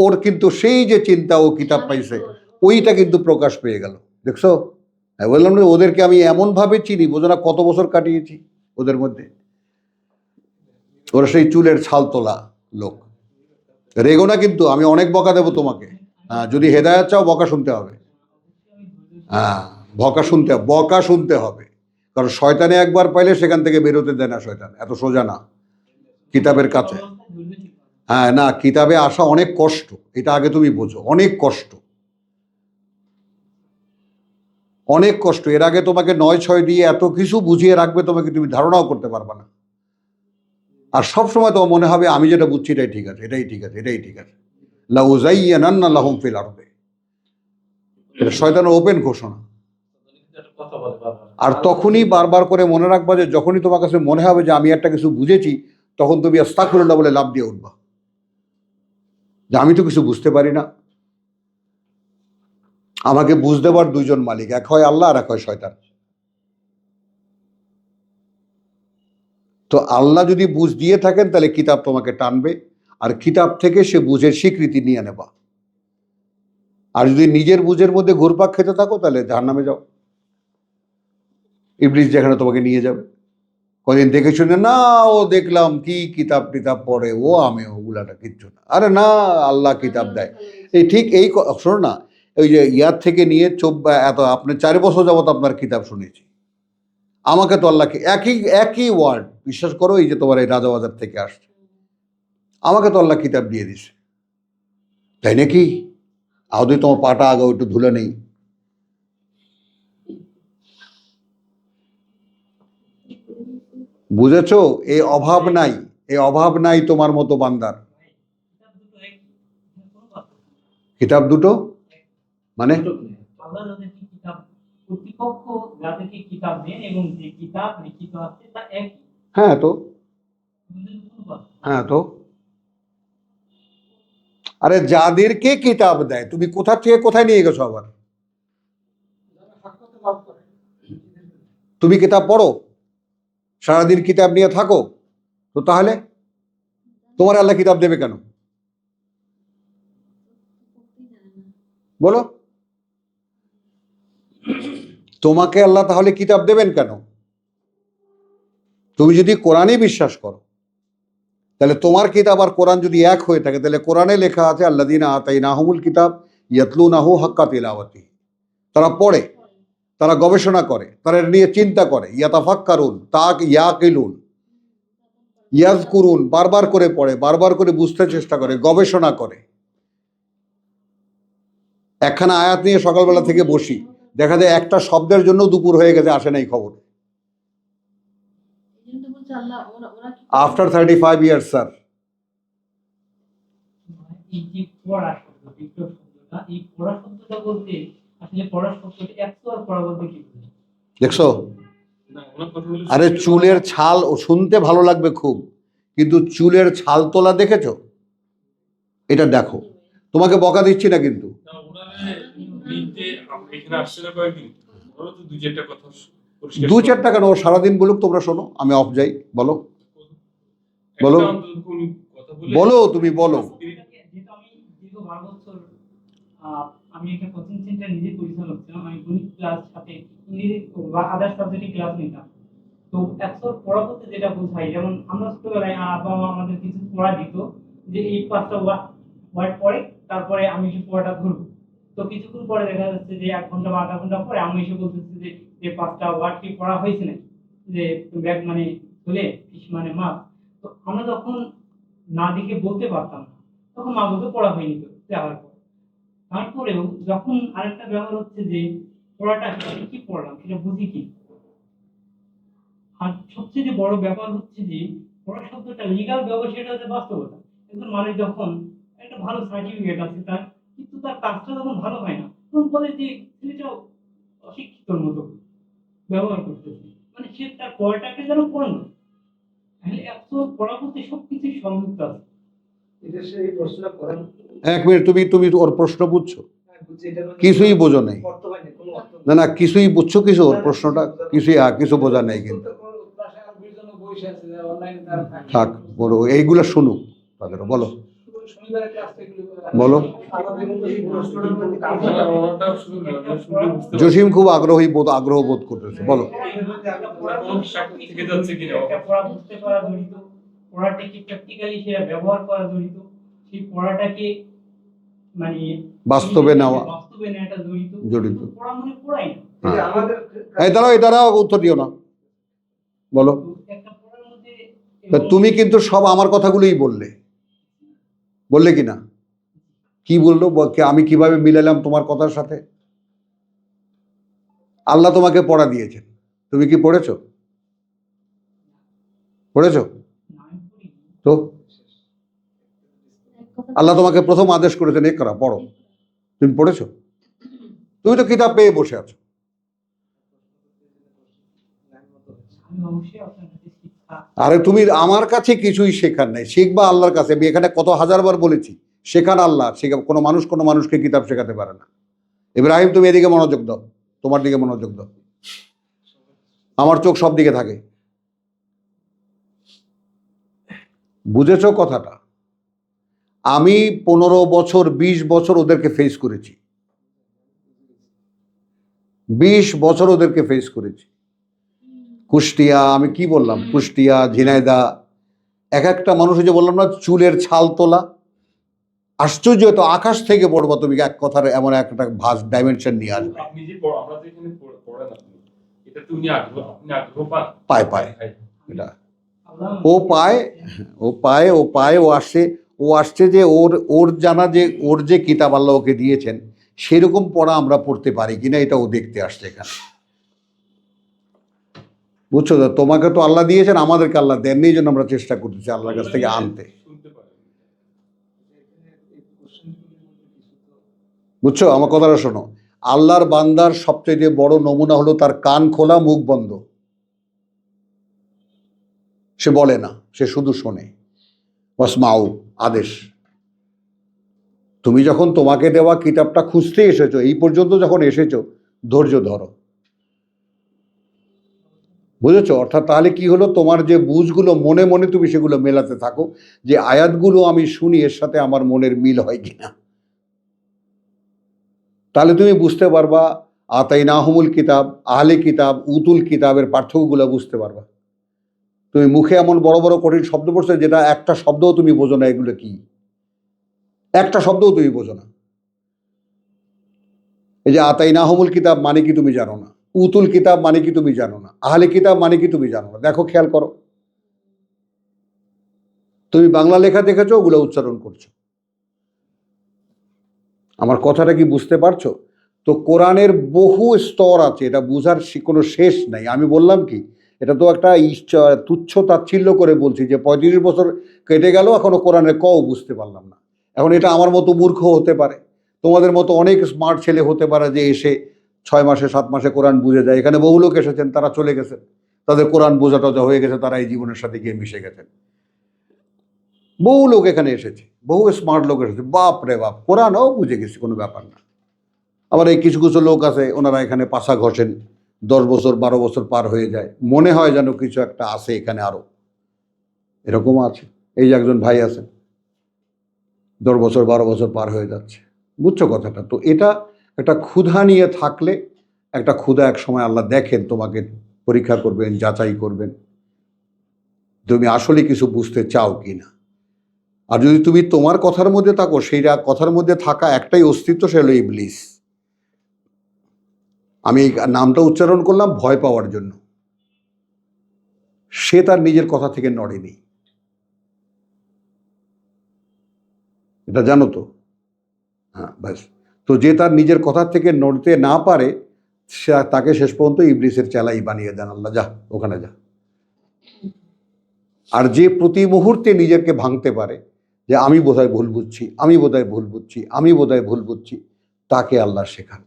ওর কিন্তু সেই যে চিন্তা, ও কিতাব পাইছে, ওইটা কিন্তু প্রকাশ পেয়ে গেল। দেখছো, আমি বললাম না, ওদেরকে আমি এমনভাবে চিনি, বোঝো না কত বছর কাটিয়েছি ওদের মধ্যে। ওরা সেই চুলের ছাল তোলা লোক। রেগো না কিন্তু, আমি অনেক বকা দেবো তোমাকে। হ্যাঁ, যদি হেদায়েত চাও বকা শুনতে হবে। হ্যাঁ, বকা শুনতে হবে। কারণ শয়তানে একবার পাইলে সেখান থেকে বেরোতে দেয় না। শয়তান এত সোজা না কিতাবের কাছে। হ্যাঁ, না, কিতাবে আসা অনেক কষ্ট, এটা আগে তুমি বোঝো। অনেক কষ্ট, অনেক কষ্ট। এর আগে তোমাকে 9-6 দিয়ে এত কিছু বুঝিয়ে রাখবে, তোমাকে তুমি ধারণাও করতে পারবে না। আর সবসময় তোমার মনে হবে আমি যেটা বুঝছি এটাই ঠিক আছে, এটাই ঠিক আছে, এটাই ঠিক আছে। লাউযায়্যানান্না লাহুম ফিল আরদি, এটা শয়তানের ওপেন ঘোষণা। আর তখনই বারবার করে মনে রাখবা যে যখনই তোমার কাছে মনে হবে যে আমি একটা কিছু বুঝেছি, তখন তুমি আস্তাগফিরুল্লাহ বলে লাফ দিয়ে উঠবা যে আমি তো কিছু বুঝতে পারি না। আমাকে বুঝ দেবার দুইজন মালিক, এক হয় আল্লাহ আর এক হয় শয়তান। তো আল্লাহ যদি বুঝ দিয়ে থাকেন, তাহলে কিতাব তোমাকে টানবে, আর কিতাব থেকে সে বুঝের স্বীকৃতি নিয়ে নেবা। আর যদি নিজের বুঝের মধ্যে ঘুরপাক খেতে থাকো, তাহলে জাহান্নামে যাও। ইবলিস যেখানে তোমাকে নিয়ে যাবে। কদিন দেখে শুনে না, ও দেখলাম কি কিতাব টিতাব পড়ে, ও আমি ওগুলাটা কিচ্ছু না। আরে না, আল্লাহ কিতাব দেয়। এই ঠিক এই শোনো না, ওই যে ইয়ার থেকে নিয়ে এত আপনি 4 বছর যাবত আপনার কিতাব শুনেছি, আমাকে তো আল্লাহকে একই ওয়ার্ড বিশ্বাস করো, এই যে তোমার এই রাজাবাজার থেকে আসছে, আমাকে তো আল্লাহ কিতাব দিয়ে দিছে, তাই নাকি? আদৌ তোমার পাটা আগে একটু ধুলে নেই। বুঝেছো? এই অভাব নাই, এই অভাব নাই তোমার মতো বান্দার। কিতাব দুটো মানে আল্লাহ যাদেরকে কিতাব, কর্তৃপক্ষ যাদেরকে কিতাব দেন এবং যে কিতাব লিখিত আছে তা একই। হ্যাঁ তো, হ্যাঁ তো, আরে যাদেরকে কিতাব দেয়, তুমি কোথা থেকে কোথায় নিয়ে গেছো আবার? তুমি কিতাব পড়ো, সারাদিন কিতাব নিয়ে থাকো, তো তাহলে তোমার আল্লাহ কিতাব দেবে কেন? বলো, তোমাকে আল্লাহ তাহলে কিতাব দেবেন কেন? তুমি যদি কোরআনে বিশ্বাস করো, তাহলে তোমার কিতাব আর কোরআন যদি এক হয়ে থাকে, তাহলে কোরআনে লেখা আছে আল্লাযীনা আতাইনাহুমুল কিতাব ইয়াতলুনাহু হাক্কা তিলাওয়াতিহি, তারা পড়ে, তারা গবেষণা করে, তারা এটা নিয়ে চিন্তা করে, ইয়াতাফাক্কারুন, ইয়াকিলুন, ইয়াজকুরুন, বারবার করে পড়ে, বারবার করে বুঝতে চেষ্টা করে, গবেষণা করে। একখানা আয়াত নিয়ে সকালবেলা থেকে বসি, দেখা যায় একটা শব্দের জন্য দুপুর হয়ে গেছে, আসে নাই খবর। After 35 years sir. এই যে পড়া শব্দ, শব্দটা, এই পড়া শব্দটা বলতে আসলে পড়া শব্দটা একটু আর পড়া বলতে কি বোঝায়? দেখছো, আরে চুলের ছাল শুনতে ভালো লাগবে খুব, কিন্তু চুলের ছাল তোলা দেখেছো? এটা দেখো, তোমাকে বকা দিচ্ছি না কিন্তু। দু চারটা কেন, সারাদিন বলুক, তোমরা শোনো, আমি অফ যাই। বলো বলো বলো, তুমি বলো। যেহেতু আমি দীর্ঘ 12 বছর আমি একটা কোচিং সেন্টার নিজে পরিচালক ছিলাম। আমি গণিত ক্লাস সাথে ইংরেজি বা আদার সাবজেক্টে ক্লাস নিতাম। তো একশোর পড়া বলতে যেটা বোঝাই, যেমন আমরা ছোটবেলায় আব্বা মা আমাদের কিছু পড়া দিত যে এই 5টা ওয়ার্ড পড়ে, তারপরে আমি সেই পড়াটা ধরবো। তো কিছুক্ষণ পরে দেখা যাচ্ছে যে 1 ঘন্টা বা আধা ঘন্টা পরে আমি এসে বলতেছি যে 5টা ওয়ার্ড কি পড়া হয়েছে নাকি, যে ব্যাগ মানে ছেলে, ফিশ মানে মাছ। তো আমরা যখন না দেখে বলতে পারতাম না, তখন মা বলতো পড়া হয়নি তো যাওয়ার পর। তারপরেও যখন আরেকটা ব্যাপার হচ্ছে যে পড়াটা কি পড়লাম সেটা বুঝি কি। আর সবচেয়ে বড় ব্যাপার হচ্ছে যে পড়া শব্দটা লিগ্যাল ব্যবহার, সেটা হচ্ছে বাস্তবতা। একজন মানুষ যখন একটা ভালো সার্টিফিকেট আছে তার, কিন্তু তার কাজটা যখন ভালো হয় না, তখন বলে যে ছেলেটা অশিক্ষিতর মতো ব্যবহার করতেছে, মানে সে তার পড়াটাকে যেন পড়লো। তাহলে এত পড়া বলতে সবকিছুই সংযুক্ত আছে। এটা সে এই প্রশ্নটা করেন। 1 মিনিট, তুমি ওর প্রশ্ন বুঝছো? বুঝছি, এটা কিছুই বোঝো নাই। অর্থ হয় না, কোনো অর্থ না না, কিছুই বুঝছো? কিছু ওর প্রশ্নটা কিছুই কিছু বোঝা নাই কিন্তু। থাক, বলো, এইগুলো শুনুক তাদের, বলো শনিবারের ক্লাসটা এগুলো বলো। ওনারটা শুনে বুঝতে জসিম খুব আগ্রহ বোধ করতেছে, বলো। থেকে যাচ্ছে কিনা একটা পড়া বুঝতে পারা জড়িত, পড়াটাকে প্র্যাকটিক্যালি সেটা ব্যবহার করা জড়িত, সেই পড়াটাকে মানে বাস্তবে নেওয়া জড়িত। পড়া মানে পড়াই না। এই যে আমাদের এই দাঁড়াও, উত্তর দিও না, বলো। একটা পড়ার মধ্যে তা তুমি কিন্তু সব আমার কথাগুলোই বললে কি না? কি বললো, আমি কিভাবে মিলালাম তোমার কথার সাথে? আল্লাহ তোমাকে পড়া দিয়েছেন, তুমি কি পড়েছো? তো আল্লাহ তোমাকে প্রথম আদেশ করেছেন ইকরা, পড়ো, তুমি পড়েছো? তুমি তো কিতাব পেয়ে বসে আছো। আমি অবশ্যই আপনার কাছে শিক্ষা আরে তুমি আমার কাছে কিছুই শেখার নাই, শিখবা আল্লাহর কাছে। আমি এখানে কত হাজারবার বলেছি, শেখান আল্লাহ, কোনো মানুষকে কিতাব শেখাতে পারে না। ইব্রাহিম, তুমি এদিকে মনোযোগ দাও, তোমার দিকে মনোযোগ দাও, আমার চোখ সব দিকে থাকে। বুঝেছো কথাটা? আমি 15 বছর 20 বছর ওদেরকে ফেস করেছি, 20 বছর ওদেরকে ফেস করেছি। কুষ্টিয়া, আমি কি বললাম, কুষ্টিয়া, ঝিনাইদা, এক একটা মানুষ, যে বললাম না চুলের ছাল তোলা, আশ্চর্য তো, আকাশ থেকে পড়বা তুমি এক কথার এমন একটা ভাস ডাইমেনশন নিয়ে আসবে। আপনি যে আমরা যেখানে পড়েন আপনি, এটা তো আপনি আগ্রহ পায় এটা ও পায়, ও আসছে যে ওর জানা যে ওর যে কিতাব আল্লাহ ওকে দিয়েছেন সেরকম পড়া আমরা পড়তে পারি কিনা, এটা ও দেখতে আসছে এখানে। বুঝছো তো? তোমাকে তো আল্লাহ দিয়েছেন, আমাদেরকে আল্লাহ দেননি, এই জন্য আমরা চেষ্টা করতেছি আল্লাহর কাছ থেকে আনতে। বুঝছো? আমার কথাটা শোনো, আল্লাহর বান্দার সবচেয়ে বড় নমুনা হলো তার কান খোলা, মুখ বন্ধ। সে বলে না, সে শুধু শোনে। ওয়াসমাউ, আদেশ। তুমি যখন তোমাকে দেওয়া কিতাবটা খুঁজতে এসেছো, এই পর্যন্ত যখন এসেছো, ধৈর্য ধরো। বুঝেছো? অর্থাৎ তাহলে কি হলো, তোমার যে বুঝগুলো মনে মনে তুমি সেগুলো মেলাতে থাকো, যে আয়াতগুলো আমি শুনি এর সাথে আমার মনের মিল হয় কিনা। তাহলে তুমি বুঝতে পারবা আতাইনাহুমুল কিতাব, আহলে কিতাব, উতুল কিতাবের পার্থক্যগুলো বুঝতে পারবা। তুমি মুখে এমন বড় বড় কঠিন শব্দ পড়ছো, যেটা একটা শব্দও তুমি বোঝো না, এগুলো কি, একটা শব্দও তুমি বোঝো না। এই যে আতাইনাহুমুল কিতাব মানে কি তুমি জানো না, উতুল কিতাব মানে কি তুমি জানো না, আহলে কিতাব মানে কি তুমি জানো না। দেখো, খেয়াল করো, তুমি বাংলা লেখা দেখেছো, ওগুলো উচ্চারণ করছো। আমার কথাটা কি বুঝতে পারছো? তো কোরআনের বহু স্তর আছে, এটা বুঝার কোনো শেষ নাই। আমি বললাম কি, এটা তো একটা তুচ্ছ তাচ্ছিল্য করে বলছি যে 35 বছর কেটে গেল, এখনো কোরআনের কও বুঝতে পারলাম না। এখন এটা আমার মতো মূর্খ হতে পারে, তোমাদের মতো অনেক স্মার্ট ছেলে হতে পারে, যে এসে 6 মাসে 7 মাসে কোরআন বুঝে যায়। এখানে বহু লোক এসেছেন, তারা চলে গেছেন, তাদের কোরআন বোঝা টজা হয়ে গেছে, তারা এই জীবনের সাথে গিয়ে মিশে গেছেন। বহু লোক এখানে এসেছে, বহু স্মার্ট লোক এসেছে, বাপ রে বাপ, কোরআনও বুঝে গেছে, কোনো ব্যাপার না। আবার এই কিছু কিছু লোক আছে, ওনারা এখানে পাশা ঘষেন, 10 বছর 12 বছর পার হয়ে যায়, মনে হয় যেন কিছু একটা আছে এখানে আরো, এরকম আছে। এই যে একজন ভাই আছেন, 10 বছর 12 বছর পার হয়ে যাচ্ছে, বুঝছো কথাটা? তো এটা একটা ক্ষুধা নিয়ে থাকলে, একটা ক্ষুধা এক সময় আল্লাহ দেখেন, তোমাকে পরীক্ষা করবেন, যাচাই করবেন তুমি আসলে কিছু বুঝতে চাও কি না। আর যদি তুমি তোমার কথার মধ্যে থাকো, সেইটা কথার মধ্যে থাকা একটাই অস্তিত্ব, সে হলো ইবলিস। আমি এই নামটা উচ্চারণ করলাম ভয় পাওয়ার জন্য। সে তার নিজের কথা থেকে নড়েনি, এটা জানো তো? হ্যাঁ, ব্যাস। তো যে তার নিজের কথা থেকে নড়তে না পারে, সে তাকে শেষ পর্যন্ত ইবলিসের চেলাই বানিয়ে দেন আল্লাহ, যা ওখানে যা। আর যে প্রতি মুহূর্তে নিজেকে ভাঙতে পারে যে আমি বোধহয় ভুল বুঝছি, আমি বোধহয় ভুল বুঝছি, আমি বোধহয় ভুল বুঝছি, তাকে আল্লাহ শেখান।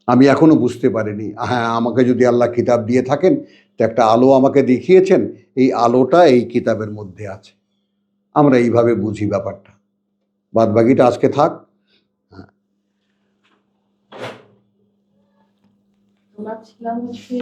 আমি এখনো বুঝতে পারিনি, হ্যাঁ আমাকে যদি আল্লাহ কিতাব দিয়ে থাকেন তো একটা আলো আমাকে দেখিয়েছেন, এই আলোটা এই কিতাবের মধ্যে আছে। আমরা এইভাবে বুঝি ব্যাপারটা। বাদ বাকিটা আজকে থাক। আমরা ছিলাম হচ্ছে